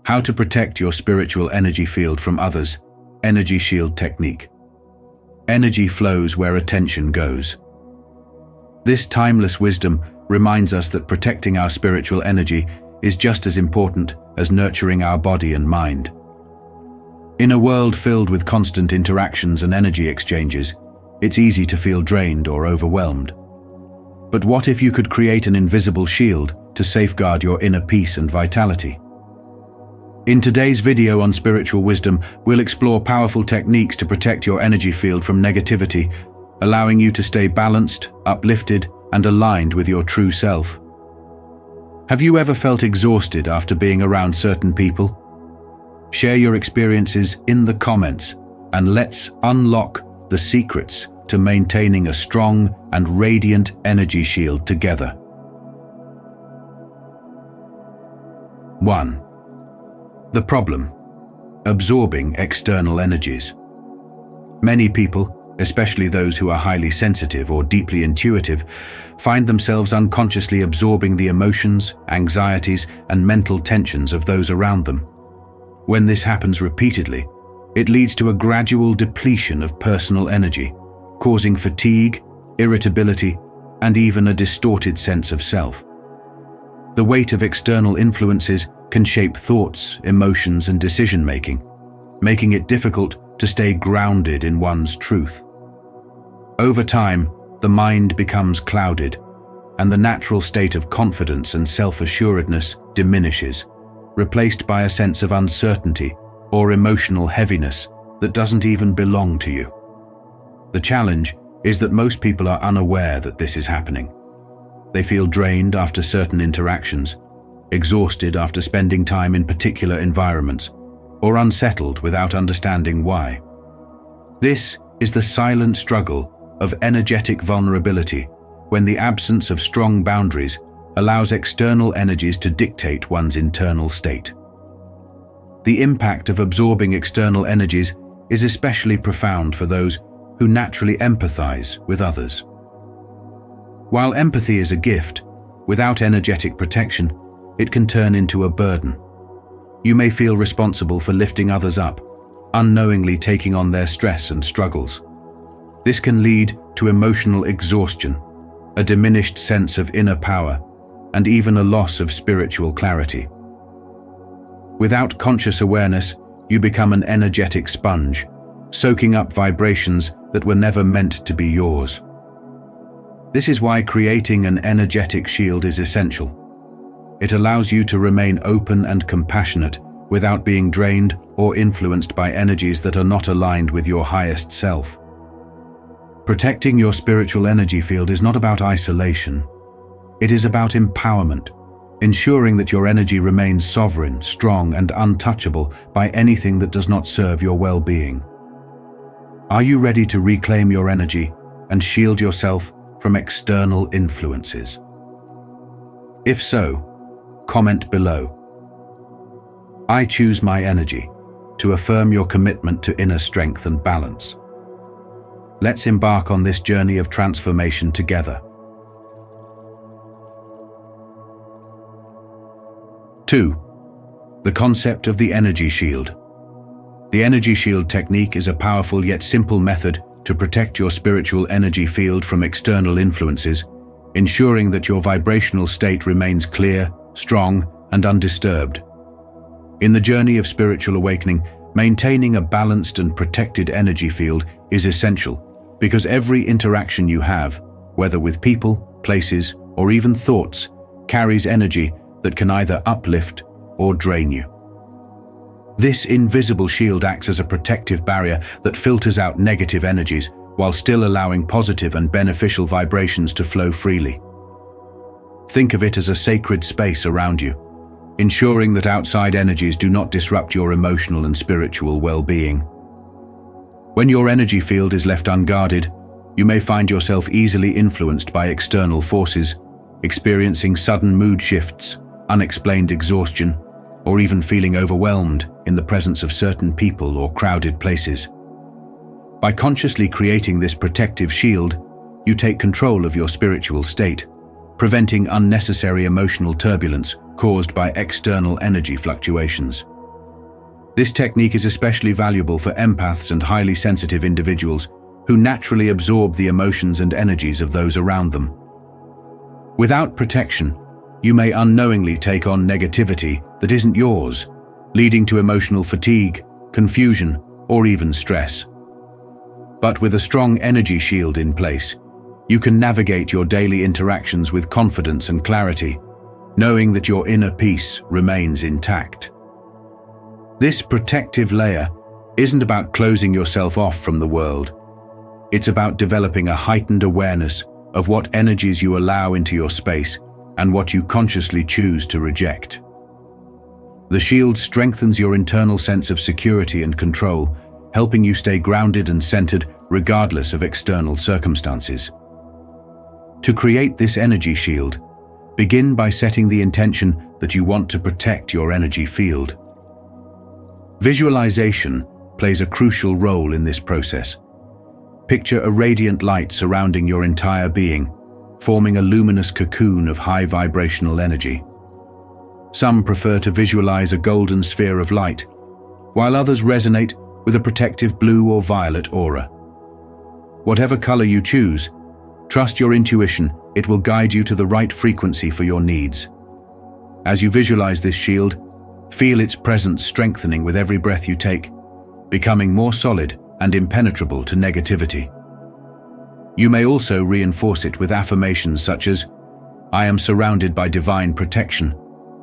How to protect your spiritual energy field from others. Energy shield technique. Energy flows where attention goes. This timeless wisdom reminds us that protecting our spiritual energy is just as important as nurturing our body and mind. In a world filled with constant interactions and energy exchanges, it's easy to feel drained or overwhelmed. But what if you could create an invisible shield to safeguard your inner peace and vitality? In today's video on spiritual wisdom, we'll explore powerful techniques to protect your energy field from negativity, allowing you to stay balanced, uplifted, and aligned with your true self. Have you ever felt exhausted after being around certain people? Share your experiences in the comments, and let's unlock the secrets to maintaining a strong and radiant energy shield together. 1. The problem: absorbing external energies. Many people, especially those who are highly sensitive or deeply intuitive, find themselves unconsciously absorbing the emotions, anxieties, and mental tensions of those around them. When this happens repeatedly, it leads to a gradual depletion of personal energy, causing fatigue, irritability, and even a distorted sense of self. The weight of external influences can shape thoughts, emotions, and decision-making, making it difficult to stay grounded in one's truth. Over time, the mind becomes clouded, and the natural state of confidence and self-assuredness diminishes, replaced by a sense of uncertainty or emotional heaviness that doesn't even belong to you. The challenge is that most people are unaware that this is happening. They feel drained after certain interactions, exhausted after spending time in particular environments, or unsettled without understanding why. This is the silent struggle of energetic vulnerability, when the absence of strong boundaries allows external energies to dictate one's internal state. The impact of absorbing external energies is especially profound for those who naturally empathize with others. While empathy is a gift, without energetic protection, it can turn into a burden. You may feel responsible for lifting others up, unknowingly taking on their stress and struggles. This can lead to emotional exhaustion, a diminished sense of inner power, and even a loss of spiritual clarity. Without conscious awareness, you become an energetic sponge, soaking up vibrations that were never meant to be yours. This is why creating an energetic shield is essential. It allows you to remain open and compassionate without being drained or influenced by energies that are not aligned with your highest self. Protecting your spiritual energy field is not about isolation. It is about empowerment, ensuring that your energy remains sovereign, strong, and untouchable by anything that does not serve your well-being. Are you ready to reclaim your energy and shield yourself from external influences? If so, comment below. I choose my energy, to affirm your commitment to inner strength and balance. Let's embark on this journey of transformation together. 2. The concept of the energy shield. The energy shield technique is a powerful yet simple method to protect your spiritual energy field from external influences, ensuring that your vibrational state remains clear, strong, and undisturbed. In the journey of spiritual awakening, maintaining a balanced and protected energy field is essential, because every interaction you have, whether with people, places, or even thoughts, carries energy that can either uplift or drain you. This invisible shield acts as a protective barrier that filters out negative energies while still allowing positive and beneficial vibrations to flow freely. Think of it as a sacred space around you, ensuring that outside energies do not disrupt your emotional and spiritual well-being. When your energy field is left unguarded, you may find yourself easily influenced by external forces, experiencing sudden mood shifts, unexplained exhaustion, or even feeling overwhelmed in the presence of certain people or crowded places. By consciously creating this protective shield, you take control of your spiritual state, preventing unnecessary emotional turbulence caused by external energy fluctuations. This technique is especially valuable for empaths and highly sensitive individuals who naturally absorb the emotions and energies of those around them. Without protection, you may unknowingly take on negativity that isn't yours, leading to emotional fatigue, confusion, or even stress. But with a strong energy shield in place, you can navigate your daily interactions with confidence and clarity, knowing that your inner peace remains intact. This protective layer isn't about closing yourself off from the world. It's about developing a heightened awareness of what energies you allow into your space and what you consciously choose to reject. The shield strengthens your internal sense of security and control, helping you stay grounded and centered regardless of external circumstances. To create this energy shield, begin by setting the intention that you want to protect your energy field. Visualization plays a crucial role in this process. Picture a radiant light surrounding your entire being, forming a luminous cocoon of high vibrational energy. Some prefer to visualize a golden sphere of light, while others resonate with a protective blue or violet aura. Whatever color you choose, trust your intuition. It will guide you to the right frequency for your needs. As you visualize this shield, feel its presence strengthening with every breath you take, becoming more solid and impenetrable to negativity. You may also reinforce it with affirmations such as, "I am surrounded by divine protection,"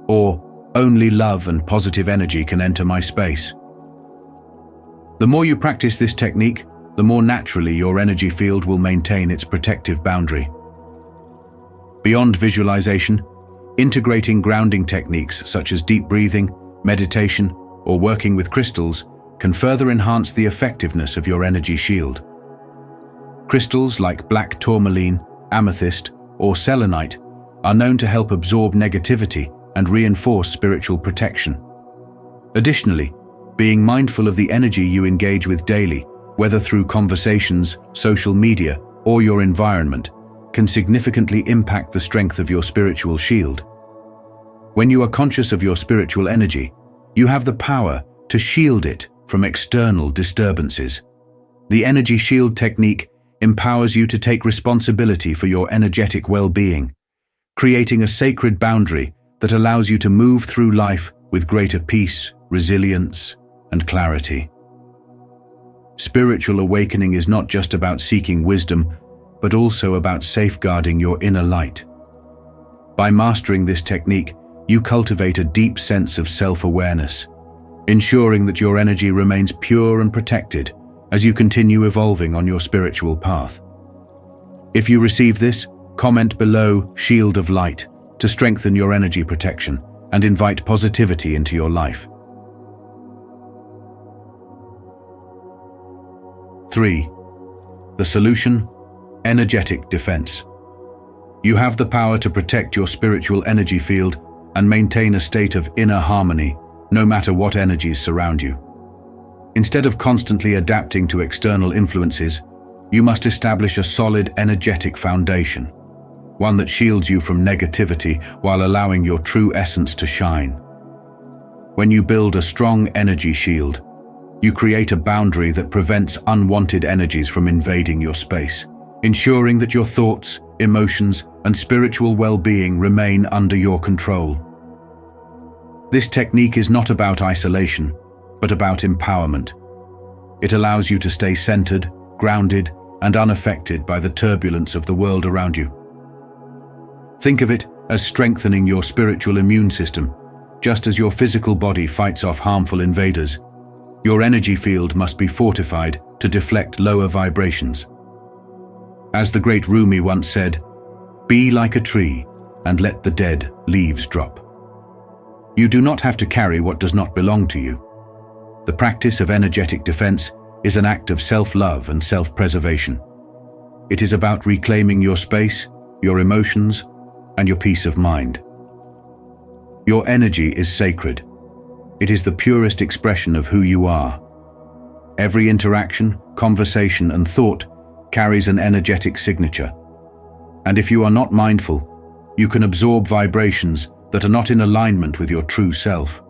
or "Only love and positive energy can enter my space." The more you practice this technique, the more naturally your energy field will maintain its protective boundary. Beyond visualization, integrating grounding techniques such as deep breathing, meditation, or working with crystals can further enhance the effectiveness of your energy shield. Crystals like black tourmaline, amethyst, or selenite are known to help absorb negativity and reinforce spiritual protection. Additionally, being mindful of the energy you engage with daily, whether through conversations, social media, or your environment, can significantly impact the strength of your spiritual shield. When you are conscious of your spiritual energy, you have the power to shield it from external disturbances. The energy shield technique empowers you to take responsibility for your energetic well-being, creating a sacred boundary that allows you to move through life with greater peace, resilience, and clarity. Spiritual awakening is not just about seeking wisdom, but also about safeguarding your inner light. By mastering this technique, you cultivate a deep sense of self-awareness, ensuring that your energy remains pure and protected as you continue evolving on your spiritual path. If you receive this, comment below "Shield of Light" to strengthen your energy protection and invite positivity into your life. 3. The solution: energetic defense. You have the power to protect your spiritual energy field and maintain a state of inner harmony, no matter what energies surround you. Instead of constantly adapting to external influences, you must establish a solid energetic foundation, one that shields you from negativity while allowing your true essence to shine. When you build a strong energy shield, you create a boundary that prevents unwanted energies from invading your space, ensuring that your thoughts, emotions, and spiritual well-being remain under your control. This technique is not about isolation, but about empowerment. It allows you to stay centered, grounded, and unaffected by the turbulence of the world around you. Think of it as strengthening your spiritual immune system. Just as your physical body fights off harmful invaders, your energy field must be fortified to deflect lower vibrations. As the great Rumi once said, "Be like a tree and let the dead leaves drop." You do not have to carry what does not belong to you. The practice of energetic defense is an act of self-love and self-preservation. It is about reclaiming your space, your emotions, and your peace of mind. Your energy is sacred. It is the purest expression of who you are. Every interaction, conversation, and thought carries an energetic signature. And if you are not mindful, you can absorb vibrations that are not in alignment with your true self.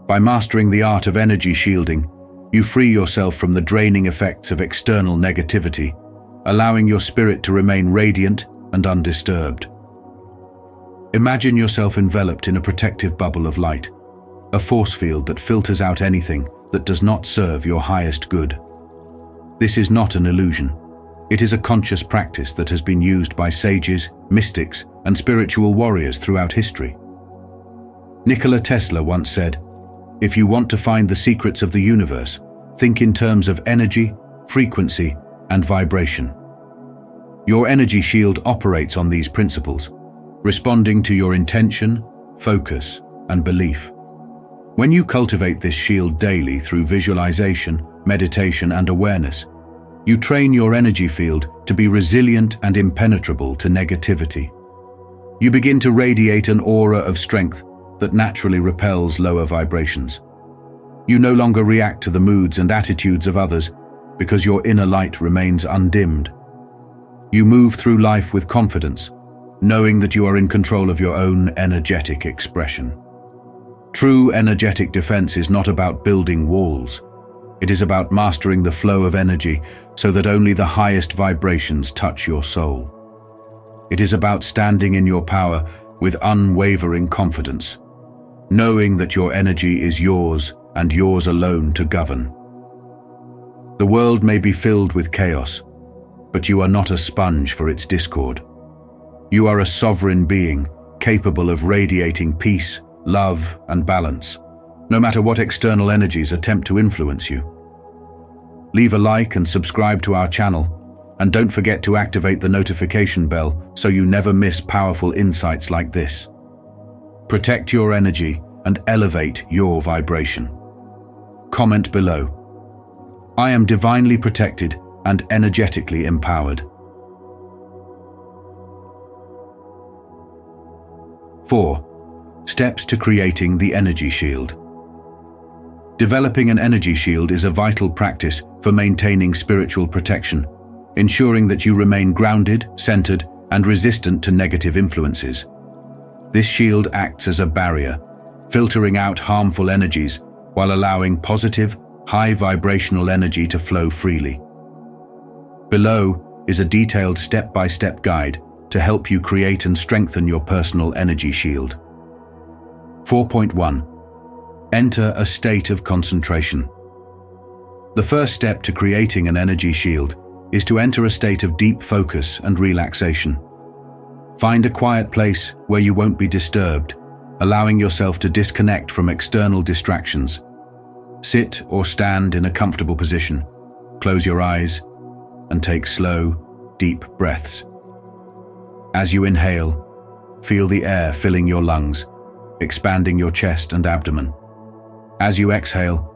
By mastering the art of energy shielding, you free yourself from the draining effects of external negativity, allowing your spirit to remain radiant and undisturbed. Imagine yourself enveloped in a protective bubble of light, a force field that filters out anything that does not serve your highest good. This is not an illusion. It is a conscious practice that has been used by sages, mystics, and spiritual warriors throughout history. Nikola Tesla once said, "If you want to find the secrets of the universe, think in terms of energy, frequency, and vibration." Your energy shield operates on these principles, responding to your intention, focus, and belief. When you cultivate this shield daily through visualization, meditation, and awareness, you train your energy field to be resilient and impenetrable to negativity. You begin to radiate an aura of strength that naturally repels lower vibrations. You no longer react to the moods and attitudes of others because your inner light remains undimmed. You move through life with confidence, knowing that you are in control of your own energetic expression. True energetic defense is not about building walls. It is about mastering the flow of energy so that only the highest vibrations touch your soul. It is about standing in your power with unwavering confidence, knowing that your energy is yours and yours alone to govern. The world may be filled with chaos, but you are not a sponge for its discord. You are a sovereign being, capable of radiating peace, love, and balance, no matter what external energies attempt to influence you. Leave a like and subscribe to our channel, and don't forget to activate the notification bell so you never miss powerful insights like this. Protect your energy and elevate your vibration. Comment below. I am divinely protected and energetically empowered. 4. Steps to creating the energy shield. Developing an energy shield is a vital practice for maintaining spiritual protection, ensuring that you remain grounded, centered, and resistant to negative influences. This shield acts as a barrier, filtering out harmful energies while allowing positive, high vibrational energy to flow freely. Below is a detailed step-by-step guide to help you create and strengthen your personal energy shield. 4.1. Enter a state of concentration. The first step to creating an energy shield is to enter a state of deep focus and relaxation. Find a quiet place where you won't be disturbed, allowing yourself to disconnect from external distractions. Sit or stand in a comfortable position, close your eyes, and take slow, deep breaths. As you inhale, feel the air filling your lungs, expanding your chest and abdomen. As you exhale,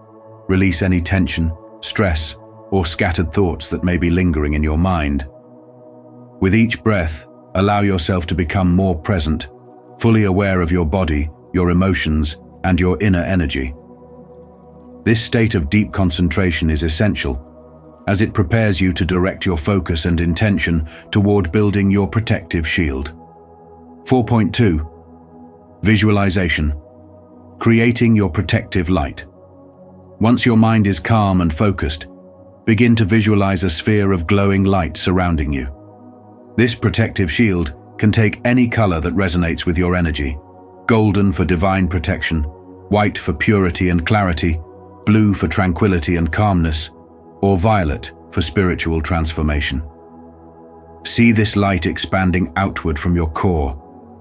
release any tension, stress, or scattered thoughts that may be lingering in your mind. With each breath, allow yourself to become more present, fully aware of your body, your emotions, and your inner energy. This state of deep concentration is essential, as it prepares you to direct your focus and intention toward building your protective shield. 4.2. Visualization. Creating your protective light. Once your mind is calm and focused, begin to visualize a sphere of glowing light surrounding you. This protective shield can take any color that resonates with your energy: golden for divine protection, white for purity and clarity, blue for tranquility and calmness, or violet for spiritual transformation. See this light expanding outward from your core,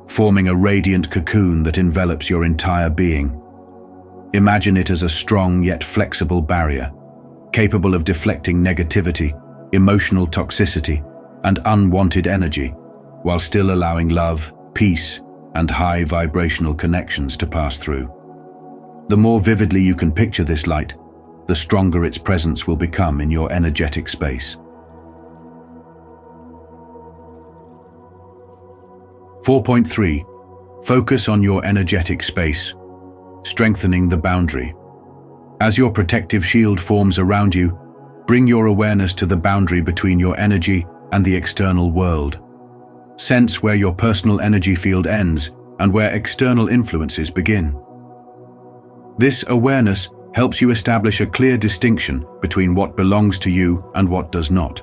forming a radiant cocoon that envelops your entire being. Imagine it as a strong yet flexible barrier, capable of deflecting negativity, emotional toxicity, and unwanted energy, while still allowing love, peace, and high vibrational connections to pass through. The more vividly you can picture this light, the stronger its presence will become in your energetic space. 4.3. Focus on your energetic space, strengthening the boundary. As your protective shield forms around you, bring your awareness to the boundary between your energy and the external world. Sense where your personal energy field ends and where external influences begin. This awareness helps you establish a clear distinction between what belongs to you and what does not.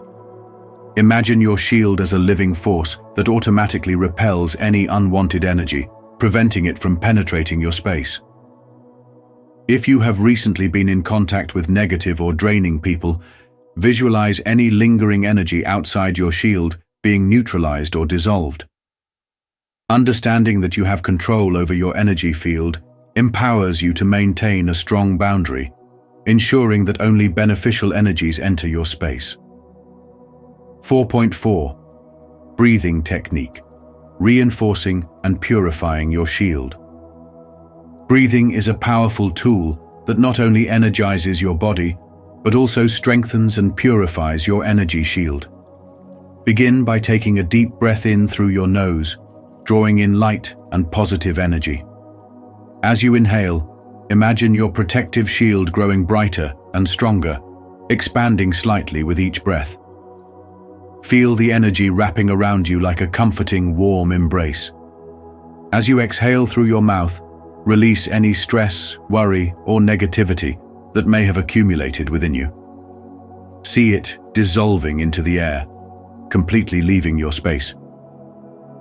Imagine your shield as a living force that automatically repels any unwanted energy, preventing it from penetrating your space. If you have recently been in contact with negative or draining people, visualize any lingering energy outside your shield being neutralized or dissolved. Understanding that you have control over your energy field empowers you to maintain a strong boundary, ensuring that only beneficial energies enter your space. 4.4. Breathing technique, reinforcing and purifying your shield. Breathing is a powerful tool that not only energizes your body, but also strengthens and purifies your energy shield. Begin by taking a deep breath in through your nose, drawing in light and positive energy. As you inhale, imagine your protective shield growing brighter and stronger, expanding slightly with each breath. Feel the energy wrapping around you like a comforting, warm embrace. As you exhale through your mouth, release any stress, worry, or negativity that may have accumulated within you. See it dissolving into the air, completely leaving your space.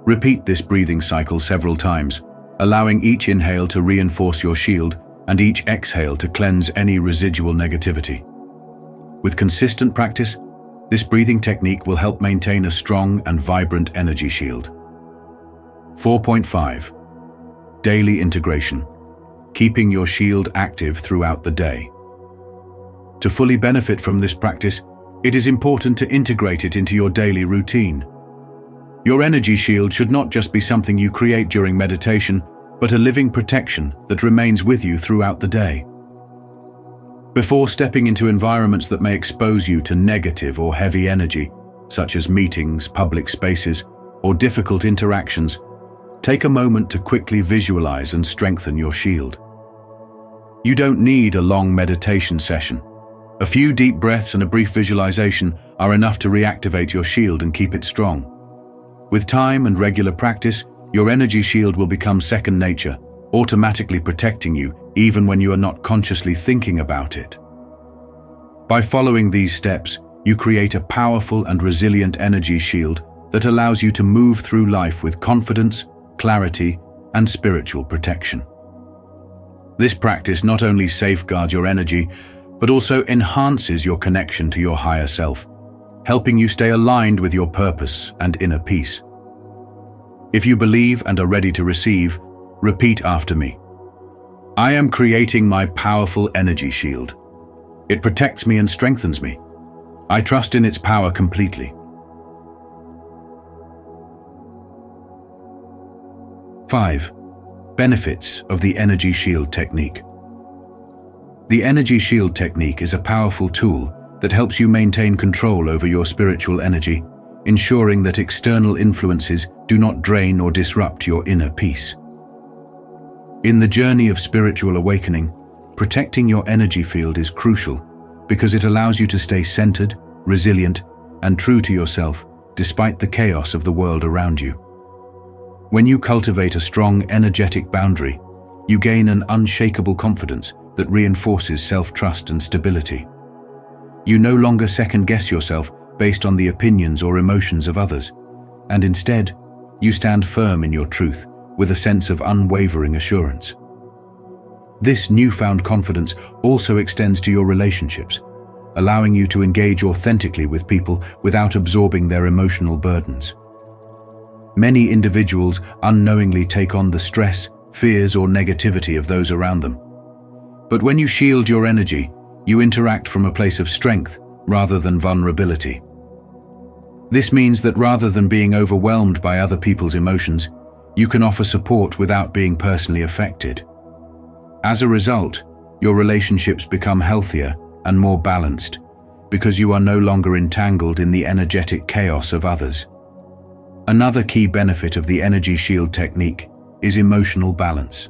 Repeat this breathing cycle several times, allowing each inhale to reinforce your shield and each exhale to cleanse any residual negativity. With consistent practice, this breathing technique will help maintain a strong and vibrant energy shield. 4.5. Daily integration, keeping your shield active throughout the day. To fully benefit from this practice, it is important to integrate it into your daily routine. Your energy shield should not just be something you create during meditation, but a living protection that remains with you throughout the day. Before stepping into environments that may expose you to negative or heavy energy, such as meetings, public spaces, or difficult interactions, take a moment to quickly visualize and strengthen your shield. You don't need a long meditation session. A few deep breaths and a brief visualization are enough to reactivate your shield and keep it strong. With time and regular practice, your energy shield will become second nature, automatically protecting you even when you are not consciously thinking about it. By following these steps, you create a powerful and resilient energy shield that allows you to move through life with confidence, clarity, and spiritual protection. This practice not only safeguards your energy, but also enhances your connection to your higher self, helping you stay aligned with your purpose and inner peace. If you believe and are ready to receive, repeat after me. I am creating my powerful energy shield. It protects me and strengthens me. I trust in its power completely. 5. Benefits of the energy shield technique. The energy shield technique is a powerful tool that helps you maintain control over your spiritual energy, ensuring that external influences do not drain or disrupt your inner peace. In the journey of spiritual awakening, protecting your energy field is crucial because it allows you to stay centered, resilient, and true to yourself despite the chaos of the world around you. When you cultivate a strong, energetic boundary, you gain an unshakable confidence that reinforces self-trust and stability. You no longer second-guess yourself based on the opinions or emotions of others, and instead, you stand firm in your truth with a sense of unwavering assurance. This newfound confidence also extends to your relationships, allowing you to engage authentically with people without absorbing their emotional burdens. Many individuals unknowingly take on the stress, fears, or negativity of those around them. But when you shield your energy, you interact from a place of strength rather than vulnerability. This means that rather than being overwhelmed by other people's emotions, you can offer support without being personally affected. As a result, your relationships become healthier and more balanced because you are no longer entangled in the energetic chaos of others. Another key benefit of the energy shield technique is emotional balance.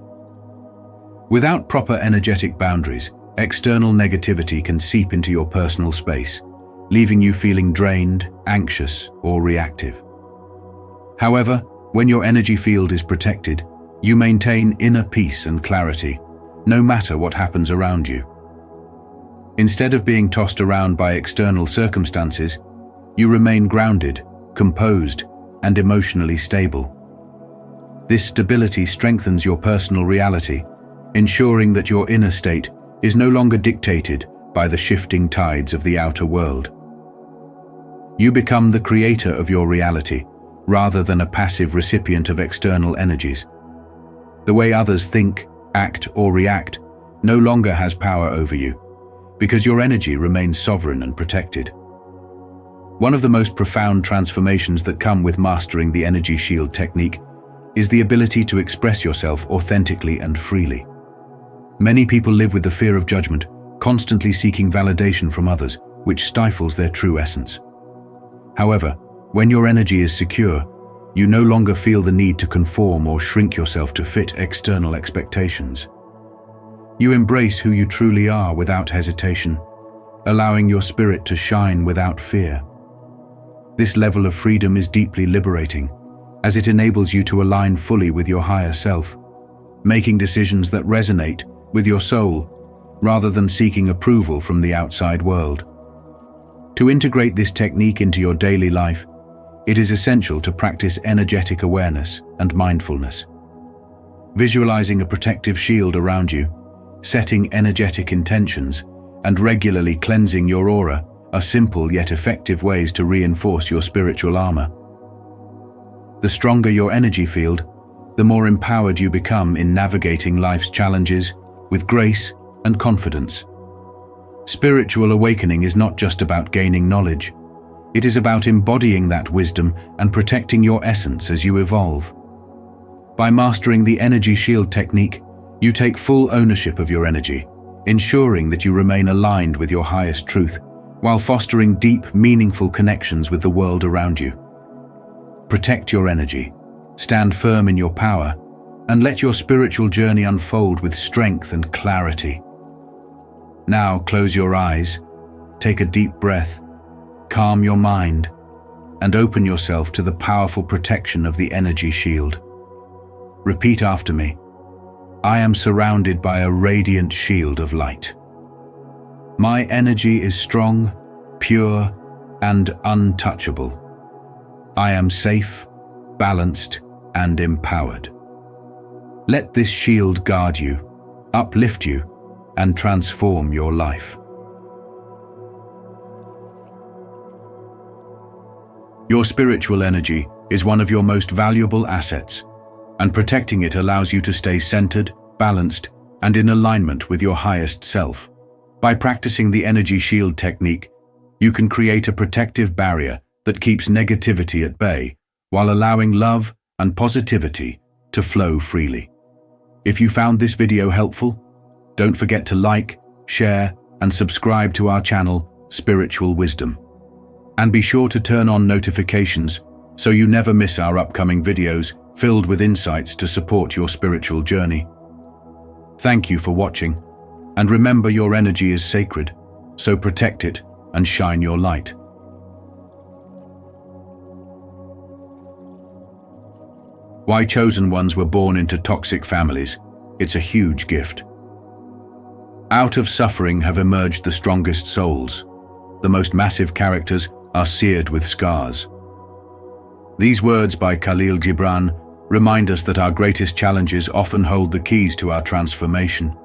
Without proper energetic boundaries, external negativity can seep into your personal space, leaving you feeling drained, anxious, or reactive. However, when your energy field is protected, you maintain inner peace and clarity, no matter what happens around you. Instead of being tossed around by external circumstances, you remain grounded, composed, and emotionally stable. This stability strengthens your personal reality, ensuring that your inner state is no longer dictated by the shifting tides of the outer world. You become the creator of your reality, rather than a passive recipient of external energies. The way others think, act, or react no longer has power over you, because your energy remains sovereign and protected. One of the most profound transformations that come with mastering the energy shield technique is the ability to express yourself authentically and freely. Many people live with the fear of judgment, constantly seeking validation from others, which stifles their true essence. However, when your energy is secure, you no longer feel the need to conform or shrink yourself to fit external expectations. You embrace who you truly are without hesitation, allowing your spirit to shine without fear. This level of freedom is deeply liberating, as it enables you to align fully with your higher self, making decisions that resonate with your soul, rather than seeking approval from the outside world. To integrate this technique into your daily life, it is essential to practice energetic awareness and mindfulness. Visualizing a protective shield around you, setting energetic intentions, and regularly cleansing your aura are simple yet effective ways to reinforce your spiritual armor. The stronger your energy field, the more empowered you become in navigating life's challenges with grace and confidence. Spiritual awakening is not just about gaining knowledge. It is about embodying that wisdom and protecting your essence as you evolve. By mastering the energy shield technique, you take full ownership of your energy, ensuring that you remain aligned with your highest truth, while fostering deep, meaningful connections with the world around you. Protect your energy, stand firm in your power, and let your spiritual journey unfold with strength and clarity. Now close your eyes, take a deep breath, calm your mind, and open yourself to the powerful protection of the energy shield. Repeat after me. I am surrounded by a radiant shield of light. My energy is strong, pure, and untouchable. I am safe, balanced, and empowered. Let this shield guard you, uplift you, and transform your life. Your spiritual energy is one of your most valuable assets, and protecting it allows you to stay centered, balanced, and in alignment with your highest self. By practicing the energy shield technique, you can create a protective barrier that keeps negativity at bay, while allowing love and positivity to flow freely. If you found this video helpful, don't forget to like, share, and subscribe to our channel, Spiritual Wisdom. And be sure to turn on notifications so you never miss our upcoming videos filled with insights to support your spiritual journey. Thank you for watching, and remember your energy is sacred, so protect it and shine your light. Why chosen ones were born into toxic families. It's a huge gift. Out of suffering have emerged the strongest souls. The most massive characters are seared with scars. These words by Khalil Gibran remind us that our greatest challenges often hold the keys to our transformation.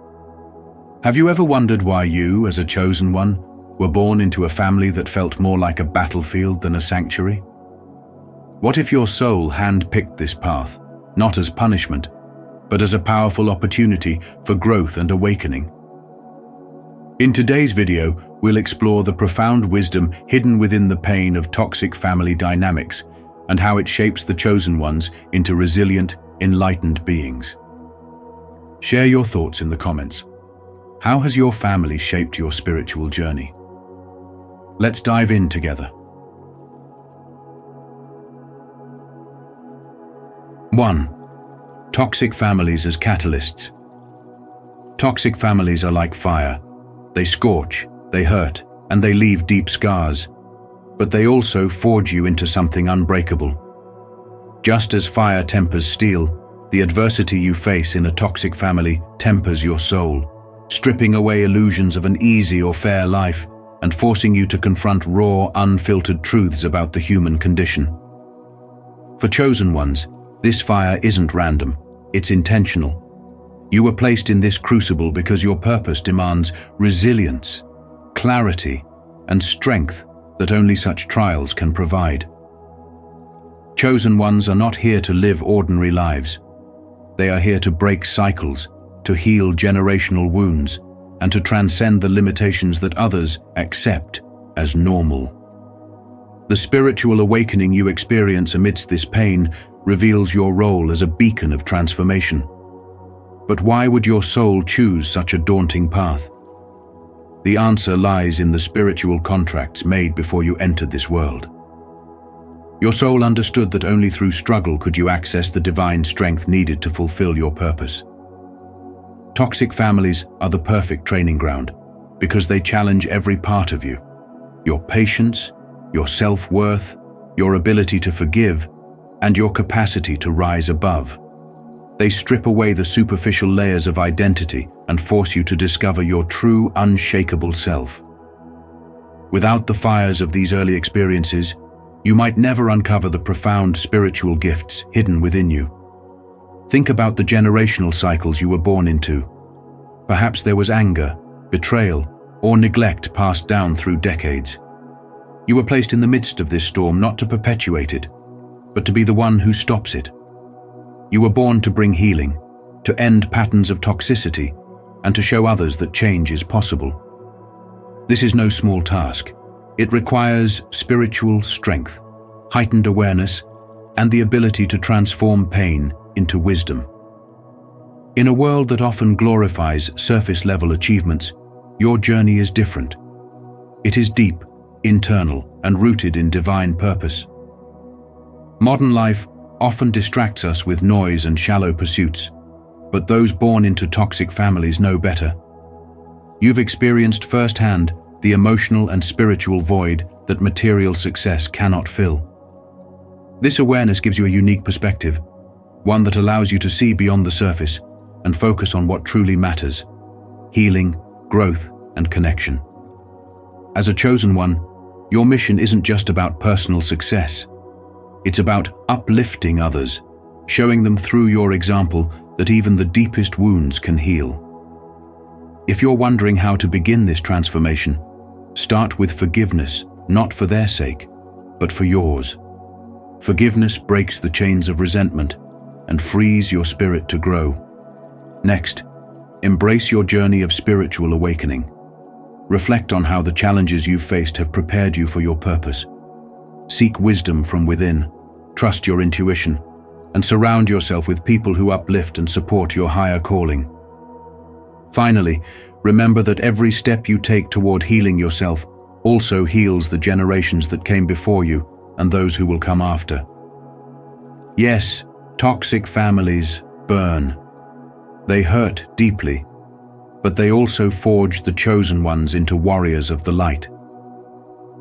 Have you ever wondered why you, as a chosen one, were born into a family that felt more like a battlefield than a sanctuary? What if your soul hand-picked this path, not as punishment, but as a powerful opportunity for growth and awakening? In today's video, we'll explore the profound wisdom hidden within the pain of toxic family dynamics and how it shapes the chosen ones into resilient, enlightened beings. Share your thoughts in the comments. How has your family shaped your spiritual journey? Let's dive in together. 1. Toxic families as catalysts. Toxic families are like fire. They scorch, they hurt, and they leave deep scars. But they also forge you into something unbreakable. Just as fire tempers steel, The adversity you face in a toxic family tempers your soul, stripping away illusions of an easy or fair life and forcing you to confront raw, unfiltered truths about the human condition. For chosen ones, this fire isn't random, it's intentional. You were placed in this crucible because your purpose demands resilience, clarity, and strength that only such trials can provide. Chosen ones are not here to live ordinary lives. They are here to break cycles, to heal generational wounds, and to transcend the limitations that others accept as normal. The spiritual awakening you experience amidst this pain reveals your role as a beacon of transformation. But why would your soul choose such a daunting path? The answer lies in the spiritual contracts made before you entered this world. Your soul understood that only through struggle could you access the divine strength needed to fulfill your purpose. Toxic families are the perfect training ground because they challenge every part of you: your patience, your self-worth, your ability to forgive, and your capacity to rise above. They strip away the superficial layers of identity and force you to discover your true, unshakable self. Without the fires of these early experiences, you might never uncover the profound spiritual gifts hidden within you. Think about the generational cycles you were born into. Perhaps there was anger, betrayal, or neglect passed down through decades. You were placed in the midst of this storm not to perpetuate it, but to be the one who stops it. You were born to bring healing, to end patterns of toxicity, and to show others that change is possible. This is no small task. It requires spiritual strength, heightened awareness, and the ability to transform pain into wisdom. In a world that often glorifies surface-level achievements, your journey is different. It is deep, internal, and rooted in divine purpose. Modern life often distracts us with noise and shallow pursuits, but those born into toxic families know better. You've experienced firsthand the emotional and spiritual void that material success cannot fill. This awareness gives you a unique perspective, one that allows you to see beyond the surface and focus on what truly matters: healing, growth, and connection. As a chosen one, your mission isn't just about personal success. It's about uplifting others, showing them through your example that even the deepest wounds can heal. If you're wondering how to begin this transformation, start with forgiveness, not for their sake, but for yours. Forgiveness breaks the chains of resentment and frees your spirit to grow. Next, embrace your journey of spiritual awakening. Reflect on how the challenges you've faced have prepared you for your purpose. Seek wisdom from within, trust your intuition, and surround yourself with people who uplift and support your higher calling. Finally, remember that every step you take toward healing yourself also heals the generations that came before you and those who will come after. Yes, toxic families burn. They hurt deeply, but they also forge the chosen ones into warriors of the light.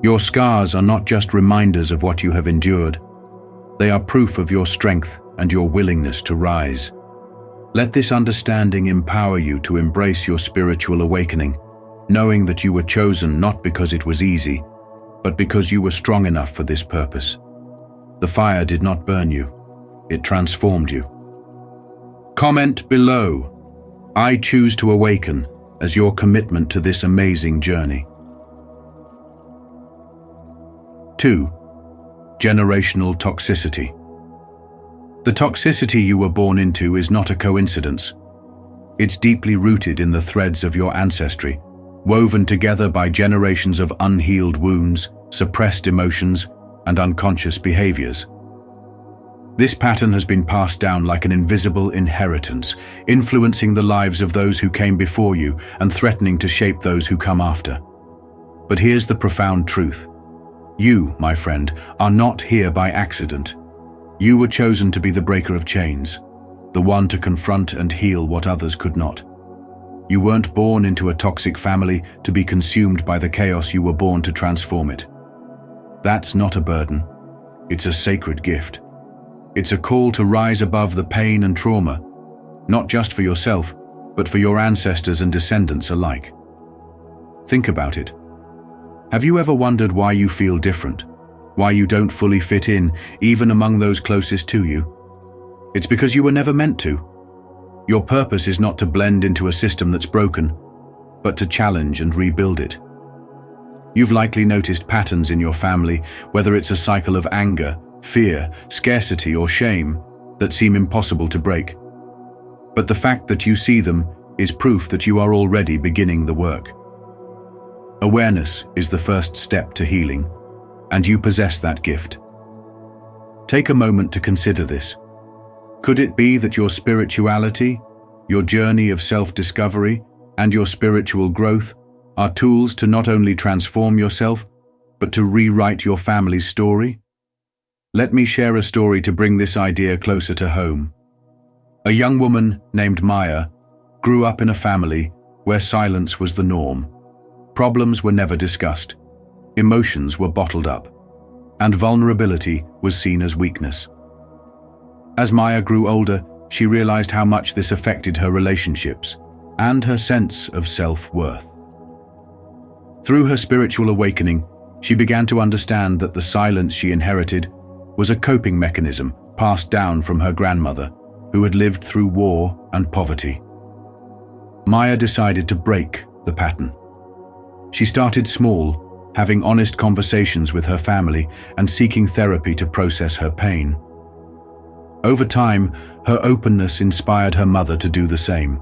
Your scars are not just reminders of what you have endured. They are proof of your strength and your willingness to rise. Let this understanding empower you to embrace your spiritual awakening, knowing that you were chosen not because it was easy, but because you were strong enough for this purpose. The fire did not burn you, it transformed you. Comment below, "I choose to awaken," as your commitment to this amazing journey. 2. Generational toxicity. The toxicity you were born into is not a coincidence. It's deeply rooted in the threads of your ancestry, woven together by generations of unhealed wounds, suppressed emotions, and unconscious behaviors. This pattern has been passed down like an invisible inheritance, influencing the lives of those who came before you and threatening to shape those who come after. But here's the profound truth. You, my friend, are not here by accident. You were chosen to be the breaker of chains, the one to confront and heal what others could not. You weren't born into a toxic family to be consumed by the chaos. You were born to transform it. That's not a burden. It's a sacred gift. It's a call to rise above the pain and trauma, not just for yourself, but for your ancestors and descendants alike. Think about it. Have you ever wondered why you feel different? Why you don't fully fit in, even among those closest to you? It's because you were never meant to. Your purpose is not to blend into a system that's broken, but to challenge and rebuild it. You've likely noticed patterns in your family, whether it's a cycle of anger, fear, scarcity, or shame, that seem impossible to break. But the fact that you see them is proof that you are already beginning the work. Awareness is the first step to healing, and you possess that gift. Take a moment to consider this. Could it be that your spirituality, your journey of self-discovery, and your spiritual growth are tools to not only transform yourself, but to rewrite your family's story? Let me share a story to bring this idea closer to home. A young woman named Maya grew up in a family where silence was the norm. Problems were never discussed, emotions were bottled up, and vulnerability was seen as weakness. As Maya grew older, she realized how much this affected her relationships and her sense of self-worth. Through her spiritual awakening, she began to understand that the silence she inherited was a coping mechanism passed down from her grandmother, who had lived through war and poverty. Maya decided to break the pattern. She started small, having honest conversations with her family and seeking therapy to process her pain. Over time, her openness inspired her mother to do the same.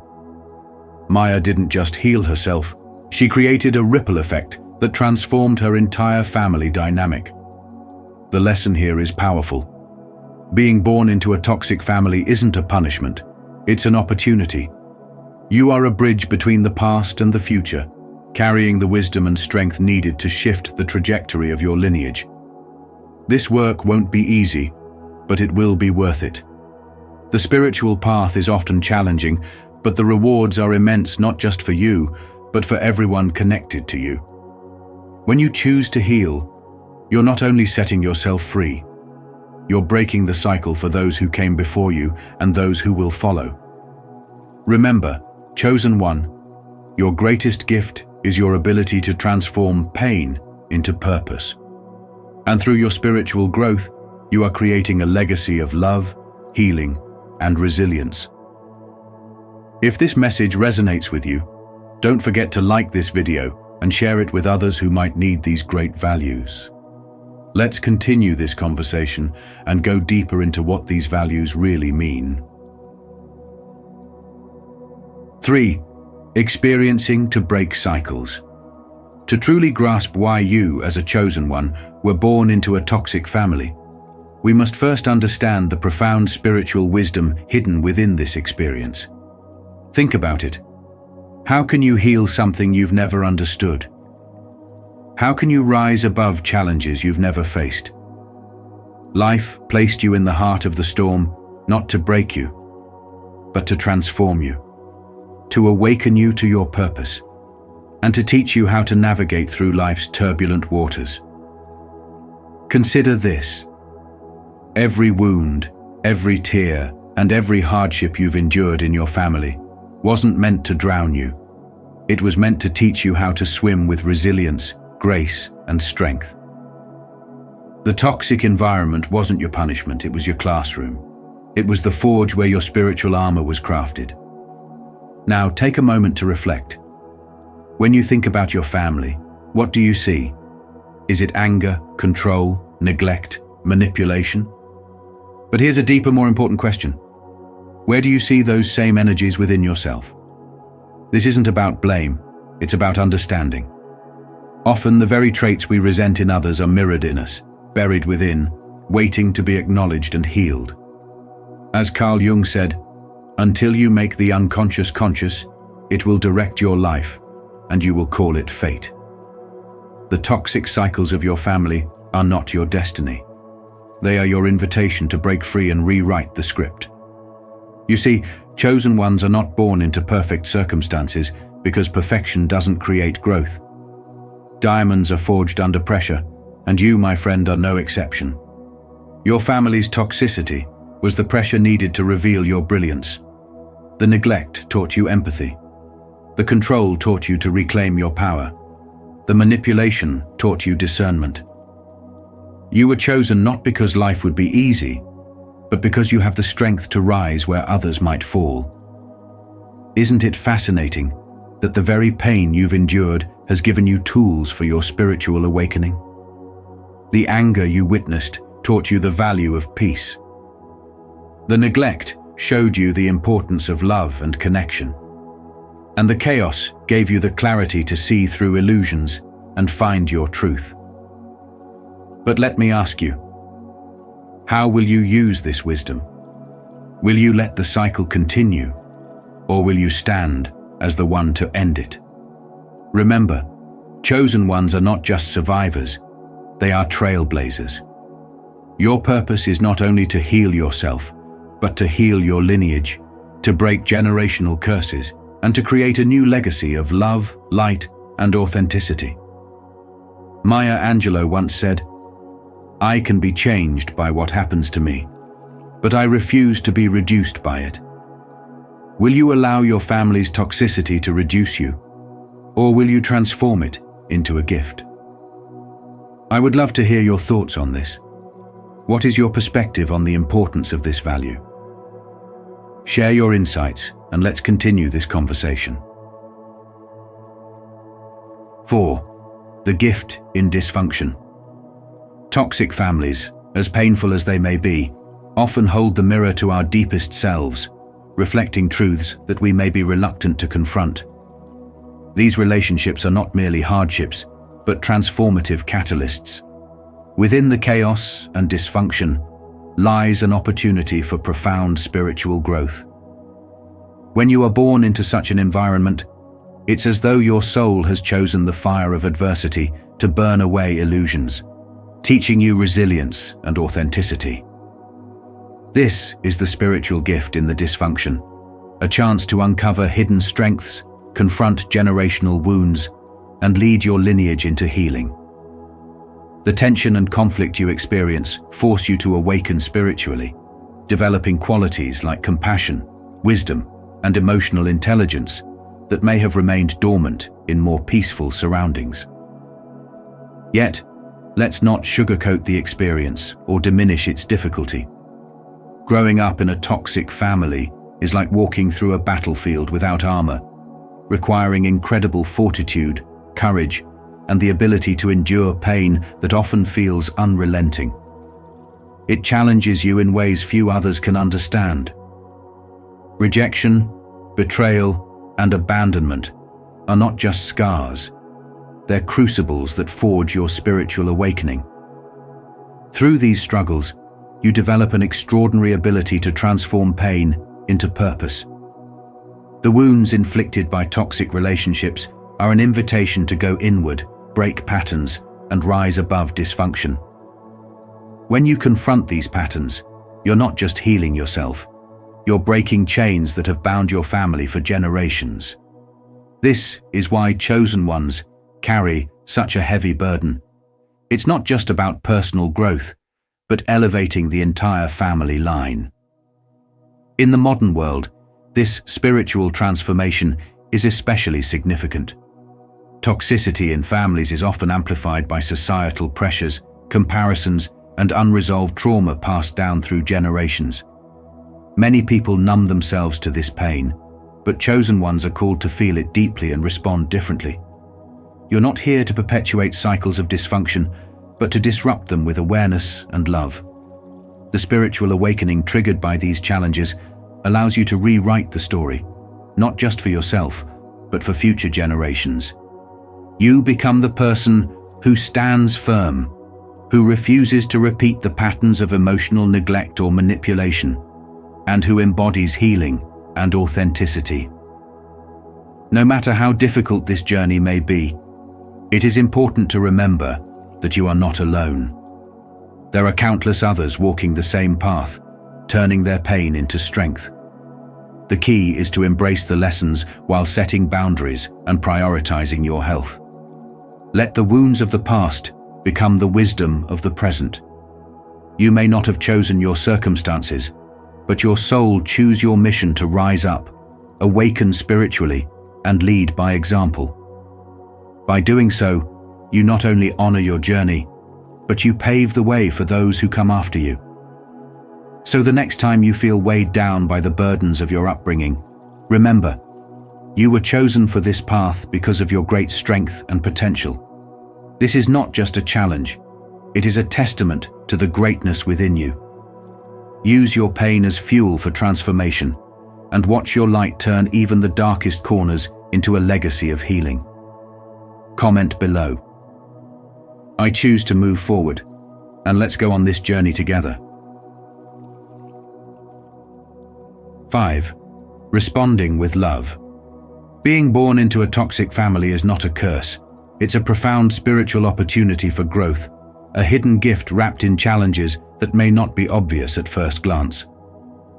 Maya didn't just heal herself, she created a ripple effect that transformed her entire family dynamic. The lesson here is powerful. Being born into a toxic family isn't a punishment, it's an opportunity. You are a bridge between the past and the future, carrying the wisdom and strength needed to shift the trajectory of your lineage. This work won't be easy, but it will be worth it. The spiritual path is often challenging, but the rewards are immense not just for you, but for everyone connected to you. When you choose to heal, you're not only setting yourself free, you're breaking the cycle for those who came before you and those who will follow. Remember, chosen one, your greatest gift is your ability to transform pain into purpose. And through your spiritual growth, you are creating a legacy of love, healing, and resilience. If this message resonates with you, don't forget to like this video and share it with others who might need these great values. Let's continue this conversation and go deeper into what these values really mean. 3. Experiencing to break cycles. To truly grasp why you, as a chosen one, were born into a toxic family, we must first understand the profound spiritual wisdom hidden within this experience. Think about it. How can you heal something you've never understood? How can you rise above challenges you've never faced? Life placed you in the heart of the storm, not to break you, but to transform you, to awaken you to your purpose, and to teach you how to navigate through life's turbulent waters. Consider this. Every wound, every tear, and every hardship you've endured in your family wasn't meant to drown you. It was meant to teach you how to swim with resilience, grace, and strength. The toxic environment wasn't your punishment, it was your classroom. It was the forge where your spiritual armor was crafted. Now, take a moment to reflect. When you think about your family, what do you see? Is it anger, control, neglect, manipulation? But here's a deeper, more important question. Where do you see those same energies within yourself? This isn't about blame, it's about understanding. Often the very traits we resent in others are mirrored in us, buried within, waiting to be acknowledged and healed. As Carl Jung said, until you make the unconscious conscious, it will direct your life, and you will call it fate. The toxic cycles of your family are not your destiny. They are your invitation to break free and rewrite the script. You see, chosen ones are not born into perfect circumstances because perfection doesn't create growth. Diamonds are forged under pressure, and you, my friend, are no exception. Your family's toxicity was the pressure needed to reveal your brilliance. The neglect taught you empathy. The control taught you to reclaim your power. The manipulation taught you discernment. You were chosen not because life would be easy, but because you have the strength to rise where others might fall. Isn't it fascinating that the very pain you've endured has given you tools for your spiritual awakening? The anger you witnessed taught you the value of peace. The neglect showed you the importance of love and connection. And the chaos gave you the clarity to see through illusions and find your truth. But let me ask you, how will you use this wisdom? Will you let the cycle continue, or will you stand as the one to end it? Remember, chosen ones are not just survivors, they are trailblazers. Your purpose is not only to heal yourself, but to heal your lineage, to break generational curses, and to create a new legacy of love, light, and authenticity. Maya Angelou once said, "I can be changed by what happens to me, but I refuse to be reduced by it." Will you allow your family's toxicity to reduce you, or will you transform it into a gift? I would love to hear your thoughts on this. What is your perspective on the importance of this value? Share your insights and let's continue this conversation. 4. The gift in dysfunction. Toxic families, as painful as they may be, often hold the mirror to our deepest selves, reflecting truths that we may be reluctant to confront. These relationships are not merely hardships, but transformative catalysts. Within the chaos and dysfunction lies an opportunity for profound spiritual growth. When you are born into such an environment, it's as though your soul has chosen the fire of adversity to burn away illusions, teaching you resilience and authenticity. This is the spiritual gift in the dysfunction, a chance to uncover hidden strengths, confront generational wounds, and lead your lineage into healing. The tension and conflict you experience force you to awaken spiritually, developing qualities like compassion, wisdom, and emotional intelligence that may have remained dormant in more peaceful surroundings. Yet, let's not sugarcoat the experience or diminish its difficulty. Growing up in a toxic family is like walking through a battlefield without armor, requiring incredible fortitude, courage, and the ability to endure pain that often feels unrelenting. It challenges you in ways few others can understand. Rejection, betrayal, and abandonment are not just scars. They're crucibles that forge your spiritual awakening. Through these struggles, you develop an extraordinary ability to transform pain into purpose. The wounds inflicted by toxic relationships are an invitation to go inward, break patterns, and rise above dysfunction. When you confront these patterns, you're not just healing yourself, you're breaking chains that have bound your family for generations. This is why chosen ones carry such a heavy burden. It's not just about personal growth, but elevating the entire family line. In the modern world, this spiritual transformation is especially significant. Toxicity in families is often amplified by societal pressures, comparisons, and unresolved trauma passed down through generations. Many people numb themselves to this pain, but chosen ones are called to feel it deeply and respond differently. You're not here to perpetuate cycles of dysfunction, but to disrupt them with awareness and love. The spiritual awakening triggered by these challenges allows you to rewrite the story, not just for yourself, but for future generations. You become the person who stands firm, who refuses to repeat the patterns of emotional neglect or manipulation, and who embodies healing and authenticity. No matter how difficult this journey may be, it is important to remember that you are not alone. There are countless others walking the same path, turning their pain into strength. The key is to embrace the lessons while setting boundaries and prioritizing your health. Let the wounds of the past become the wisdom of the present. You may not have chosen your circumstances, but your soul choose your mission to rise up, awaken spiritually, and lead by example. By doing so, you not only honor your journey, but you pave the way for those who come after you. So the next time you feel weighed down by the burdens of your upbringing, remember, you were chosen for this path because of your great strength and potential. This is not just a challenge, it is a testament to the greatness within you. Use your pain as fuel for transformation, and watch your light turn even the darkest corners into a legacy of healing. Comment below. I choose to move forward, and let's go on this journey together. 5. Responding with love. Being born into a toxic family is not a curse. It's a profound spiritual opportunity for growth, a hidden gift wrapped in challenges that may not be obvious at first glance.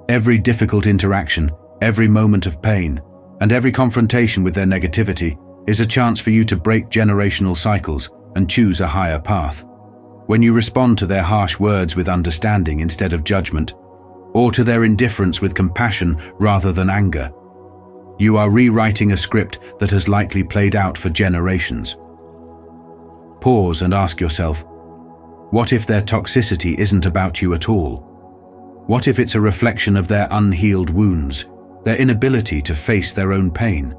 Every difficult interaction, every moment of pain, and every confrontation with their negativity is a chance for you to break generational cycles and choose a higher path. When you respond to their harsh words with understanding instead of judgment, or to their indifference with compassion rather than anger, you are rewriting a script that has likely played out for generations. Pause and ask yourself, what if their toxicity isn't about you at all? What if it's a reflection of their unhealed wounds, their inability to face their own pain?